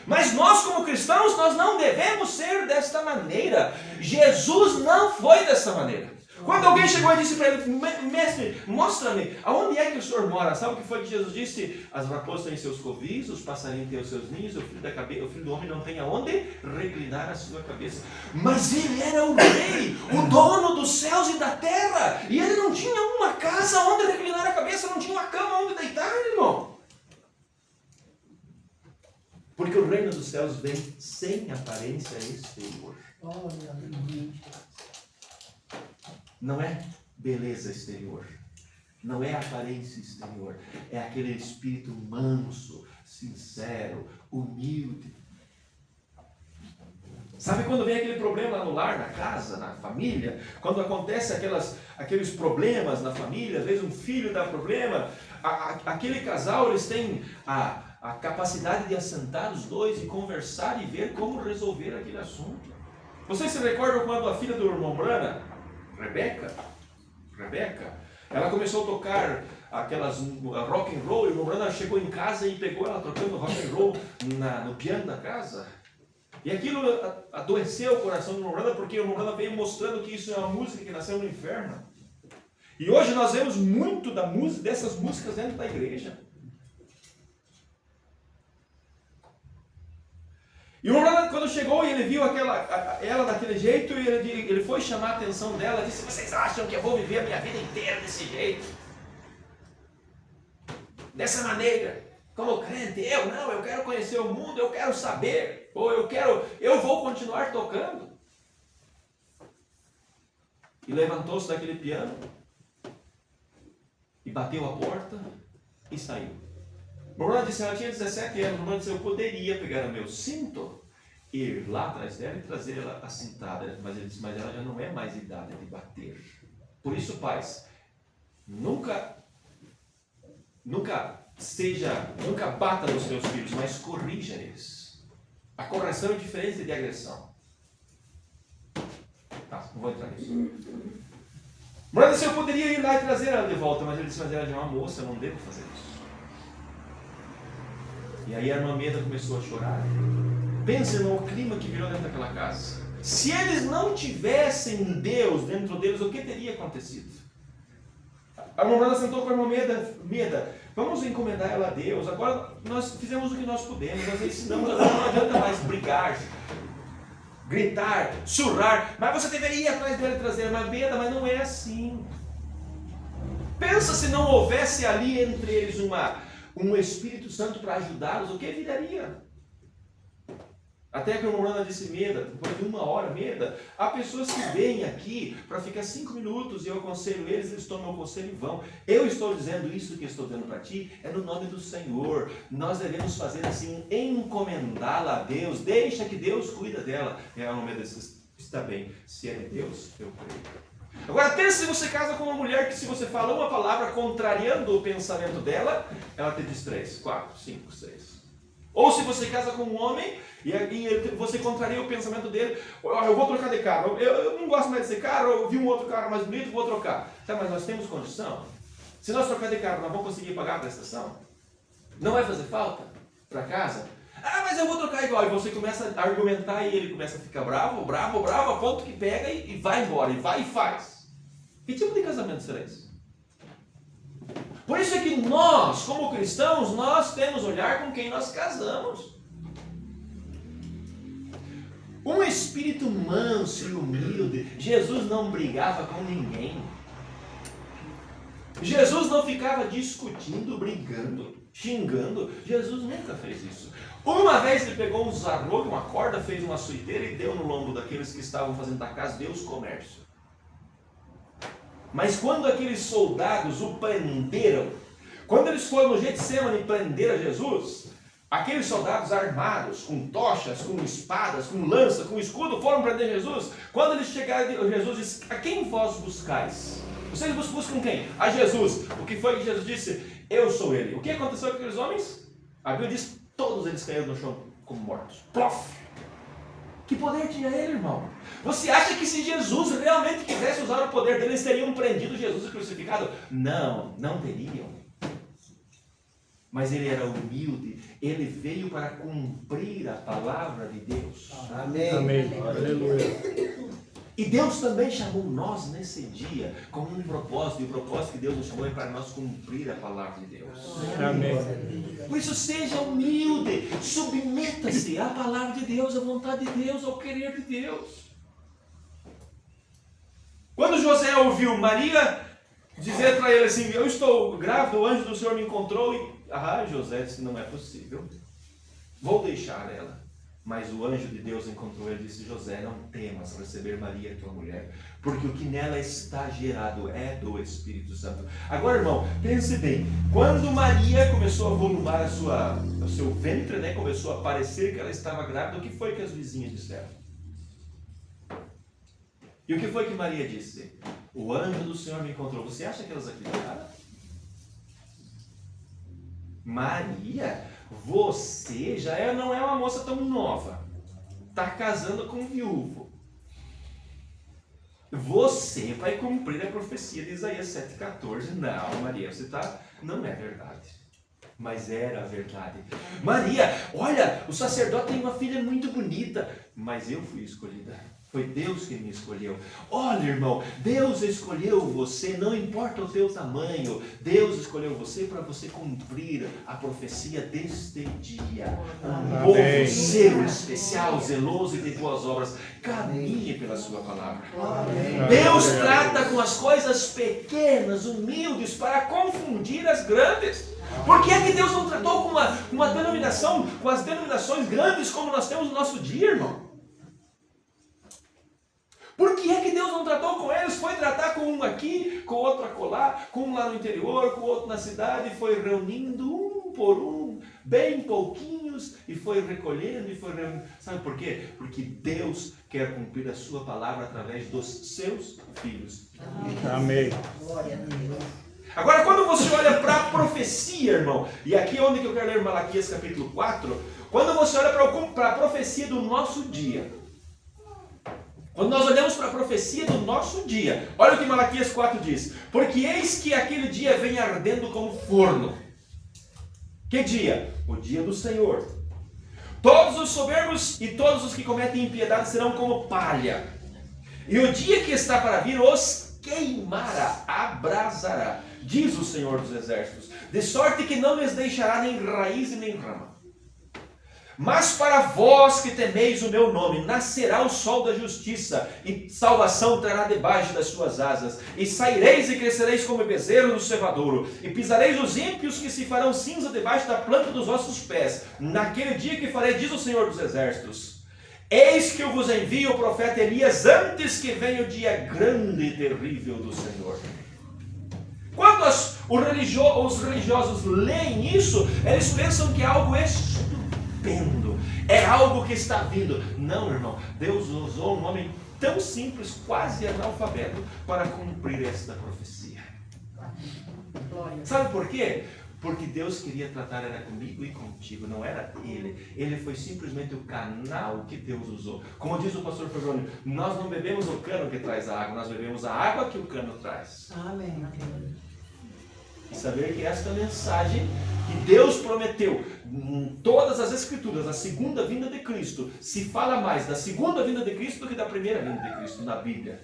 Mas nós como cristãos, nós não devemos ser desta maneira. Jesus não foi dessa maneira. Quando alguém chegou e disse para ele, mestre, mostra-me, aonde é que o senhor mora? Sabe o que foi que Jesus disse? As raposas têm seus covis, os passarinhos têm os seus ninhos, o filho do homem não tem aonde reclinar a sua cabeça. Mas ele era o rei, o dono dos céus e da terra, e ele não tinha uma casa onde reclinar a cabeça, não tinha uma cama onde deitar, irmão. Porque o reino dos céus vem sem aparência exterior. Glória a Deus. Não é beleza exterior, não é aparência exterior, é aquele espírito manso, sincero, humilde. Sabe quando vem aquele problema lá no lar, na casa, na família? Quando acontece aqueles problemas na família, às vezes um filho dá problema, aquele casal, eles têm a capacidade de assentar os dois e conversar e ver como resolver aquele assunto. Vocês se recordam quando a filha do irmão Brana, Rebeca, ela começou a tocar aquelas rock and roll, e o irmão Brana chegou em casa e pegou ela tocando rock and roll no piano da casa. E aquilo adoeceu o coração do irmão Brana, porque o irmão Brana veio mostrando que isso é uma música que nasceu no inferno. E hoje nós vemos muito dessas músicas dentro da igreja. E o irmão Brana, quando chegou e ele viu ela daquele jeito, ele foi chamar a atenção dela, disse: vocês acham que eu vou viver a minha vida inteira desse jeito? Dessa maneira? Como crente? Eu quero conhecer o mundo, eu quero saber, ou eu vou continuar tocando. E levantou-se daquele piano, e bateu a porta, e saiu. O irmão disse, ela tinha 17 anos, o irmão disse, eu poderia pegar o meu cinto, ir lá atrás dela e trazer ela assentada, mas ele disse, mas ela já não é mais idade de bater. Por isso, pais, nunca bata nos seus filhos, mas corrija eles. A correção é diferente de agressão. Tá, não vou entrar nisso. Mas disse, eu poderia ir lá e trazer ela de volta, mas ele disse, mas ela já é uma moça, eu não devo fazer isso. E aí a irmã Meda começou a chorar. Pense no clima que virou dentro daquela casa. Se eles não tivessem Deus dentro deles, o que teria acontecido? A irmã Brana sentou com a irmã Meda, vamos encomendar ela a Deus. Agora nós fizemos o que nós pudemos, nós ensinamos, agora não adianta mais brigar, gritar, surrar, mas você deveria ir atrás dela e trazer a irmã Meda, mas não é assim. Pensa se não houvesse ali entre eles um Espírito Santo para ajudá-los, o que viraria? Até que a irmã Brana disse, Meda, depois de 1 hora, Meda, há pessoas que vêm aqui para ficar 5 minutos e eu aconselho eles tomam o conselho e vão. Eu estou dizendo isso que estou dando para ti, é no nome do Senhor. Nós devemos fazer assim, encomendá-la a Deus, deixa que Deus cuida dela. E a irmã Meda disse, está bem, se é de Deus, eu creio. Agora pense se você casa com uma mulher que se você fala uma palavra contrariando o pensamento dela, ela te diz 3, 4, 5, 6. Ou se você casa com um homem e você contraria o pensamento dele, eu vou trocar de carro, eu não gosto mais desse carro, eu vi um outro carro mais bonito, vou trocar. Tá, mas nós temos condição? Se nós trocar de carro, nós vamos conseguir pagar a prestação? Não vai fazer falta para casa? Ah, mas eu vou trocar igual. E você começa a argumentar e ele começa a ficar bravo, a ponto que pega e vai embora, e vai e faz. Que tipo de casamento será esse? Por isso é que nós, como cristãos, nós temos olhar com quem nós casamos. Um espírito manso e humilde. Jesus não brigava com ninguém. Jesus não ficava discutindo, brigando, xingando. Jesus nunca fez isso. Uma vez ele pegou um zarrogue, uma corda, fez uma açoiteira e deu no lombo daqueles que estavam fazendo da casa Deus comércio. Mas quando aqueles soldados o prenderam, quando eles foram no Getsemane prender a Jesus, aqueles soldados armados, com tochas, com espadas, com lança, com escudo, foram prender Jesus. Quando eles chegaram, Jesus disse, a quem vós buscais? Vocês buscam quem? A Jesus. O que foi que Jesus disse? Eu sou ele. O que aconteceu com aqueles homens? A Bíblia diz, todos eles caíram no chão como mortos. Plof! Que poder tinha ele, irmão? Você acha que se Jesus realmente quisesse usar o poder dele, eles teriam prendido Jesus e crucificado? Não, não teriam. Mas ele era humilde, ele veio para cumprir a palavra de Deus. Amém. Amém. Aleluia. E Deus também chamou nós nesse dia com um propósito, e o propósito que Deus nos chamou é para nós cumprir a palavra de Deus. Amém. Por isso seja humilde, submeta-se à palavra de Deus, à vontade de Deus, ao querer de Deus. Quando José ouviu Maria dizer para ele assim, eu estou grávida, o anjo do Senhor me encontrou e José disse, não é possível, vou deixar ela. Mas o anjo de Deus encontrou ele e disse, José, não temas receber Maria, tua mulher, porque o que nela está gerado é do Espírito Santo. Agora, irmão, pense bem, quando Maria começou a volumar o seu ventre, começou a parecer que ela estava grávida, o que foi que as vizinhas disseram? E o que foi que Maria disse? O anjo do Senhor me encontrou. Você acha que elas acreditaram? Maria, você já não é uma moça tão nova. Está casando com um viúvo. Você vai cumprir a profecia de Isaías 7,14. Não, Maria, você está... Não é verdade. Mas era a verdade. Maria, olha, o sacerdote tem uma filha muito bonita, mas eu fui escolhida. Foi Deus que me escolheu. Olha, irmão, Deus escolheu você, não importa o teu tamanho. Deus escolheu você para você cumprir a profecia deste dia. Um povo seu, especial, zeloso e de boas obras. Caminhe pela sua palavra. Deus trata com as coisas pequenas, humildes, para confundir as grandes. Por que é que Deus não tratou com uma denominação, com as denominações grandes como nós temos no nosso dia, irmão? Por que é que Deus não tratou com eles? Foi tratar com um aqui, com outro acolá, com um lá no interior, com outro na cidade, foi reunindo um por um, bem pouquinhos, e foi recolhendo, Sabe por quê? Porque Deus quer cumprir a sua palavra através dos seus filhos. Amém. Glória a Deus. Agora, quando você olha para a profecia, irmão, e aqui é onde que eu quero ler Malaquias capítulo 4, quando você olha para a profecia do nosso dia, quando nós olhamos para a profecia do nosso dia, olha o que Malaquias 4 diz: porque eis que aquele dia vem ardendo como forno. Que dia? O dia do Senhor. Todos os soberbos e todos os que cometem impiedade serão como palha. E o dia que está para vir os queimará, abrasará, diz o Senhor dos Exércitos, de sorte que não lhes deixará nem raiz e nem rama. Mas para vós que temeis o meu nome, nascerá o sol da justiça, e salvação trará debaixo das suas asas. E saireis e crescereis como bezerro no cevadouro, e pisareis os ímpios que se farão cinza debaixo da planta dos vossos pés. Naquele dia que farei, diz o Senhor dos Exércitos, eis que eu vos envio o profeta Elias antes que venha o dia grande e terrível do Senhor. Quando os religiosos leem isso, eles pensam que é algo estupendo, é algo que está vindo. Não, irmão, Deus usou um homem tão simples, quase analfabeto, para cumprir esta profecia. Sabe por quê? Porque Deus queria tratar era comigo e contigo, não era ele. Ele foi simplesmente o canal que Deus usou. Como diz o pastor Febrônio, nós não bebemos o cano que traz a água, nós bebemos a água que o cano traz. Amém. E saber que esta mensagem que Deus prometeu em todas as escrituras, a segunda vinda de Cristo, se fala mais da segunda vinda de Cristo do que da primeira vinda de Cristo na Bíblia.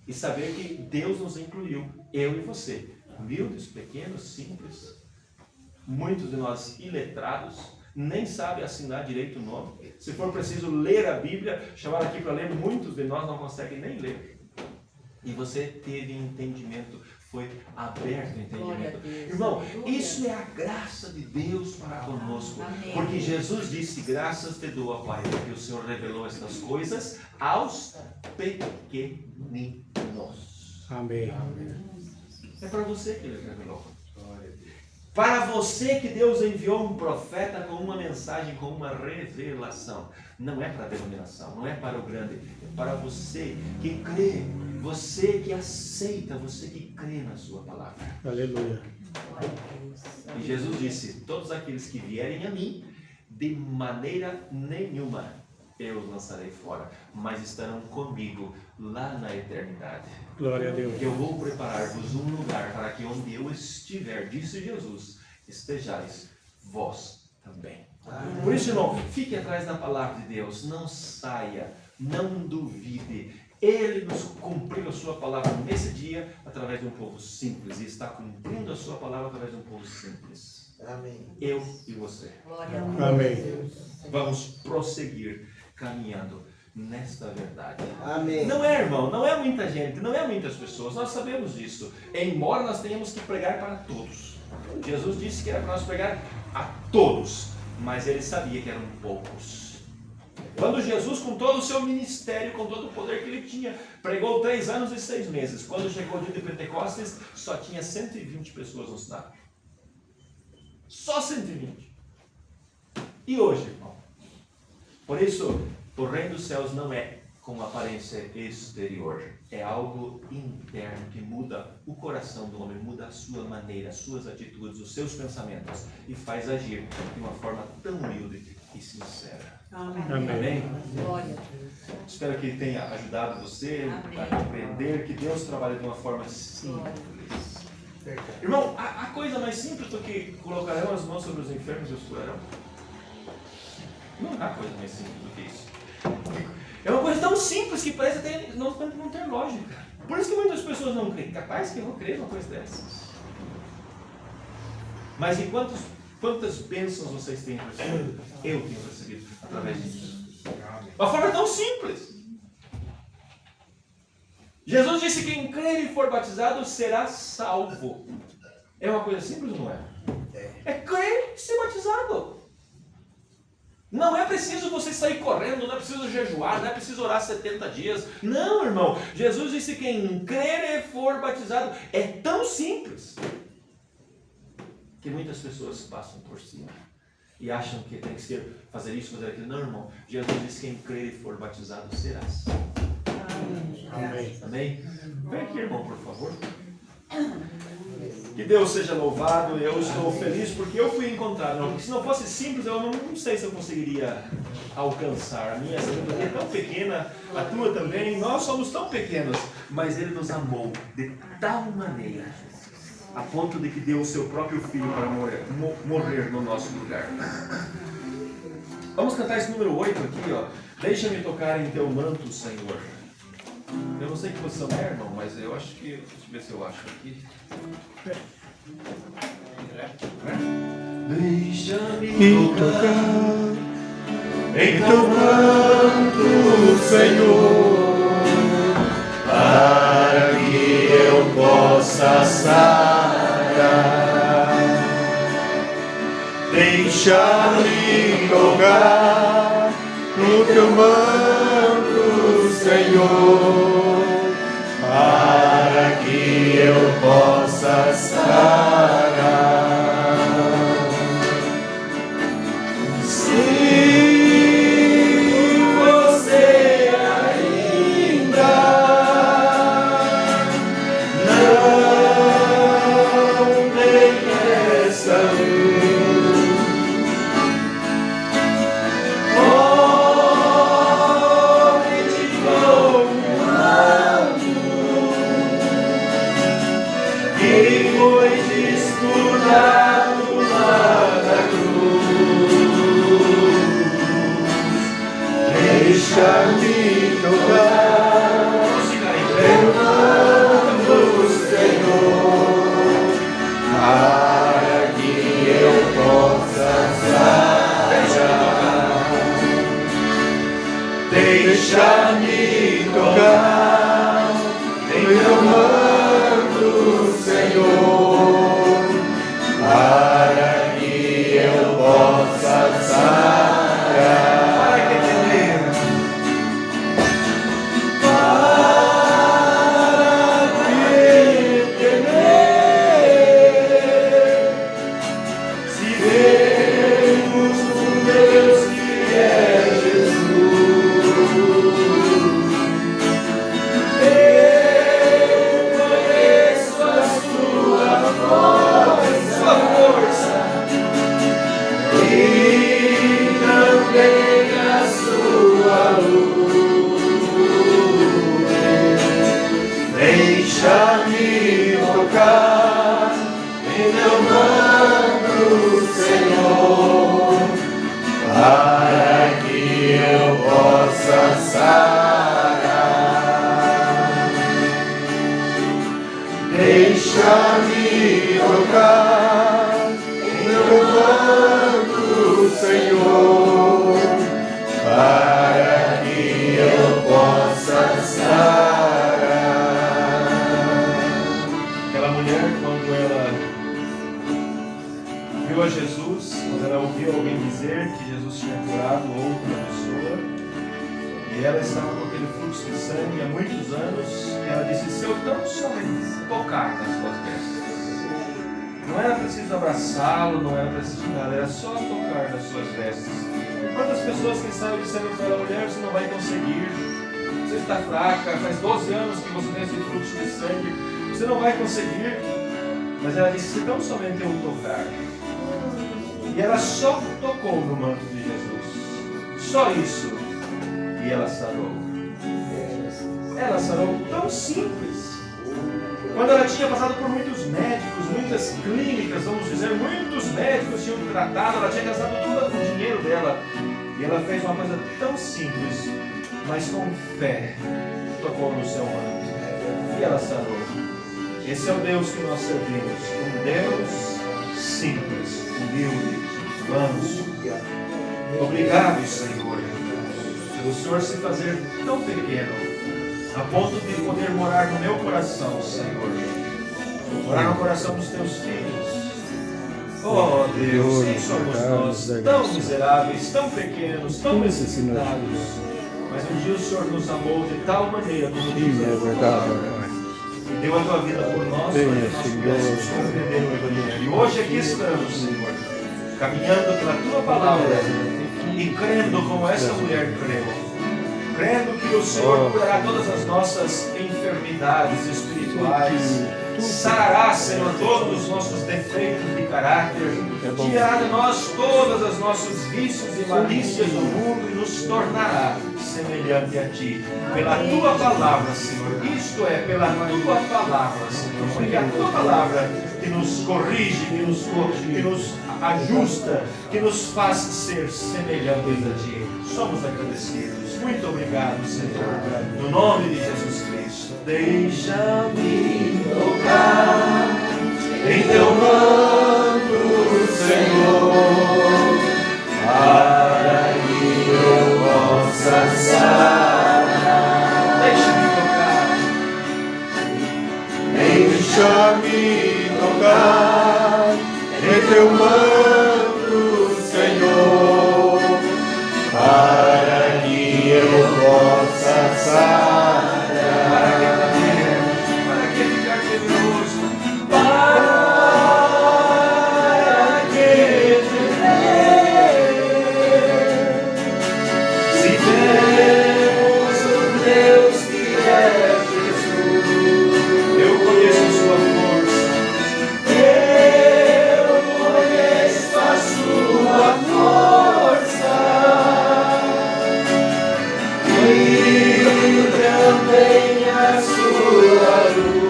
E saber que Deus nos incluiu, eu e você, humildes, pequenos, simples, muitos de nós iletrados, nem sabem assinar direito o nome. Se for preciso ler a Bíblia, chamar aqui para ler, muitos de nós não conseguem nem ler. E você teve entendimento, foi aberto o entendimento. Irmão, isso é a graça de Deus para conosco. Porque Jesus disse, graças te dou, Pai, porque o Senhor revelou estas coisas aos pequeninos. Amém. É para você que Ele revelou. Para você que Deus enviou um profeta com uma mensagem, com uma revelação. Não é para a denominação, não é para o grande. É para você que crê, você que aceita, você que crê na sua palavra. Aleluia. E Jesus disse, todos aqueles que vierem a mim, de maneira nenhuma eu os lançarei fora, mas estarão comigo lá na eternidade. Glória a Deus. Eu vou preparar-vos um lugar para que onde eu estiver, disse Jesus, estejais vós também. Amém. Por isso, irmão, fique atrás da palavra de Deus, não saia, não duvide. Ele nos cumpriu a sua palavra nesse dia através de um povo simples e está cumprindo a sua palavra através de um povo simples. Amém. Eu e você. Amém. Vamos prosseguir caminhando nesta verdade. Amém. Não é, irmão, não é muita gente, não é muitas pessoas, nós sabemos disso. Embora nós tenhamos que pregar para todos. Jesus disse que era para nós pregar a todos, mas ele sabia que eram poucos. Quando Jesus, com todo o seu ministério, com todo o poder que ele tinha, pregou 3 anos e 6 meses. Quando chegou o dia de Pentecostes, só tinha 120 pessoas no cidade. Só 120. E hoje, irmão? Por isso, o reino dos céus não é com aparência exterior. É algo interno que muda o coração do homem, muda a sua maneira, as suas atitudes, os seus pensamentos e faz agir de uma forma tão humilde e sincera. Amém. Amém? Glória a Deus. Espero que tenha ajudado você a compreender que Deus trabalha de uma forma simples. Irmão, há coisa mais simples do que colocarão as mãos sobre os enfermos e os curarão? Não há coisa mais simples do que isso. É uma coisa tão simples que parece até não ter lógica. Por isso que muitas pessoas não creem. Capaz que eu vou crer numa coisa dessas. Mas e quantas bênçãos vocês têm recebido? Eu tenho recebido através disso. Uma forma tão simples. Jesus disse que quem crer e for batizado será salvo. É uma coisa simples ou não é? É crer e ser batizado. Não é preciso você sair correndo, não é preciso jejuar, não é preciso orar 70 dias. Não, irmão. Jesus disse que quem crer e for batizado é tão simples que muitas pessoas passam por cima e acham que tem que fazer isso, fazer aquilo. Não, irmão. Jesus disse que quem crer e for batizado será salvo. Amém. Amém? Vem aqui, irmão, por favor. Que Deus seja louvado. Eu estou feliz porque eu fui encontrado. Não, porque se não fosse simples, eu não sei se eu conseguiria alcançar. A minha segunda é tão pequena, a tua também. Nós somos tão pequenos, mas Ele nos amou de tal maneira, a ponto de que deu o seu próprio filho para morrer no nosso lugar. Vamos cantar esse número 8 aqui, ó. Deixa-me tocar em teu manto, Senhor. Eu não sei que posição é, irmão, mas eu acho que... Deixa eu ver se eu acho aqui. Deixa-me tocar em teu manto, Senhor, para que eu possa sarar. Deixa-me tocar no teu manto, Senhor, para que eu possa sarar. Se você ainda não tem essa luz, olhe de novo que foi disputado lá da cruz. Deixa-me tocar pelo manto, Senhor, para que eu possa sarar. Deixa-me tocar em teu manto, Senhor, para que eu possa sarar. Para que temer? Para que temer? Se vemos um Deus que é Jesus, eu conheço a sua força e também a sua luz. Deixa-me tocar em teu manto, Senhor, para que eu possa sarar. Deixa-me tocar em teu manto, Senhor, para que eu possa sarar. Aquela mulher, quando ela viu a Jesus, quando ela ouviu alguém dizer que Jesus tinha curado outra pessoa, e ela estava com aquele fluxo de sangue há muitos anos, ela disse: se eu tão somente tocar nas suas vestes. Não era preciso abraçá-lo, não era preciso nada, era só tocar nas suas vestes. Quantas pessoas que estavam dizendo para ela: mulher, você não vai conseguir, você está fraca, faz 12 anos que você tem esse fluxo de sangue, você não vai conseguir. Mas ela disse, se tão somente eu tocar. E ela só tocou no manto de Jesus. Só isso. E ela sarou. Ela sarou tão simples. Quando ela tinha passado por muitos médicos, muitas clínicas, vamos dizer, muitos médicos tinham tratado, ela tinha gastado todo o dinheiro dela. E ela fez uma coisa tão simples, mas com fé, tocou no seu manto. E ela sarou. Esse é o Deus que nós servimos. Um Deus simples, humilde, manso. Obrigado, Senhor, pelo Senhor se fazer tão pequeno, a ponto de poder morar no meu coração, Senhor. Morar no coração dos teus filhos. Oh Deus, quem somos nós? Tão miseráveis, tão pequenos, tão necessitados. Mas um dia o Senhor nos amou de tal maneira, como diz a tua palavra, e deu a tua vida por nós, para que nós pudéssemos compreender o Evangelho. E hoje aqui estamos, Senhor, caminhando pela tua palavra e crendo como essa mulher creu. Crendo que o Senhor curará todas as nossas enfermidades espirituais, sarará, Senhor, todos os nossos defeitos de caráter, tirará de nós todos os nossos vícios e malícias do mundo e nos tornará semelhante a Ti. Pela Tua palavra, Senhor. Isto é, pela Tua palavra, Senhor. Porque a Tua palavra que nos corrige, que nos ajusta, que nos faz ser semelhantes a Ti. Somos agradecidos. Muito obrigado, Senhor. No nome de Jesus Cristo. Deixa-me tocar em Teu manto, Senhor, para que eu possa sarar. Deixa-me tocar em Teu manto, Senhor, para que eu possa sarar. Para que ficar temeroso? Para que temer? Se temos um Deus que é Jesus, Eu conheço Sua força. eu conheço a Sua força e também a Sua luz.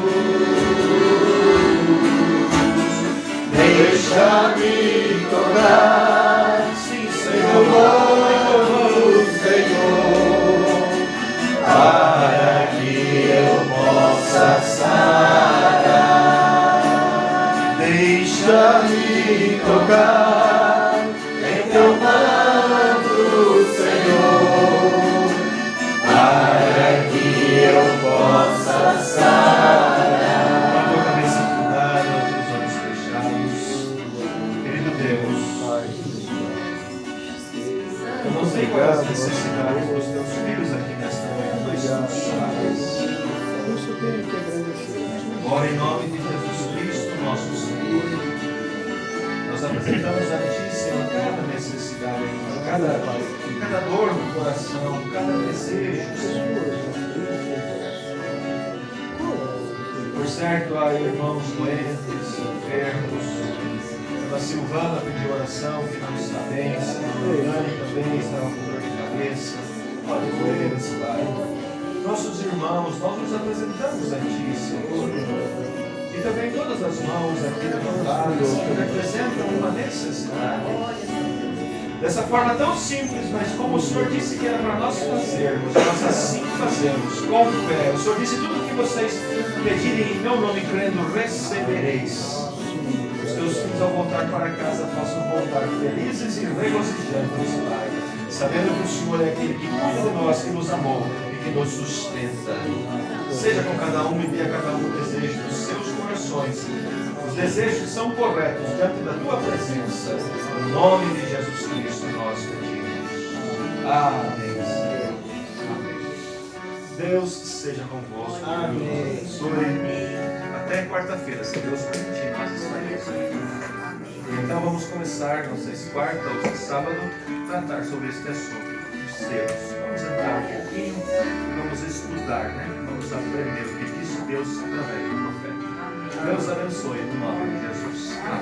Deixa-me tocar, Sim, Senhor, Senhor. Senhor, para que eu possa sarar. Deixa-me tocar em Teu manto, Senhor, para que eu possa sarar. Com a tua cabeça inclinada, os teus olhos fechados. Querido Deus, eu não sei quais as necessidades dos teus filhos aqui nesta manhã, mas tu sabes. Ora, em nome de Jesus Cristo, nosso Senhor, nós apresentamos a Ti, Senhor, cada necessidade aqui, cada dor no coração, cada desejo, Senhor. Por certo, há irmãos doentes, enfermos. A Silvana pediu oração, que não está bem. A Dani também estava com dor de cabeça. Olhe por eles, Pai. Nossos irmãos, nós nos apresentamos a Ti, Senhor. E também todas as mãos aqui levantadas que representam uma necessidade. Dessa forma tão simples, mas como o Senhor disse que era para nós fazermos, nós assim fazemos, com fé. O Senhor disse, tudo o que vocês pedirem em meu nome, crendo, recebereis. Os teus filhos ao voltar para casa possam voltar felizes e regozijantes, Pai, sabendo que o Senhor é aquele que cuida de nós, que nos amou e que nos sustenta. Seja com cada um e dê a cada um o desejo dos seus corações. Os desejos são corretos diante da Tua presença. Em nome de Jesus Cristo nós pedimos. Amém. Amém. Deus seja convosco. Amém. Abençoe. Até quarta-feira, se Deus permitir, nós estaremos aqui. Então vamos começar, não sei se quarta ou se sábado, tratar sobre este assunto, os selos. Vamos entrar um pouquinho e vamos estudar. meditar, né? Vamos aprender o que disse Deus através do profeta. Deus abençoe no nome de Jesus.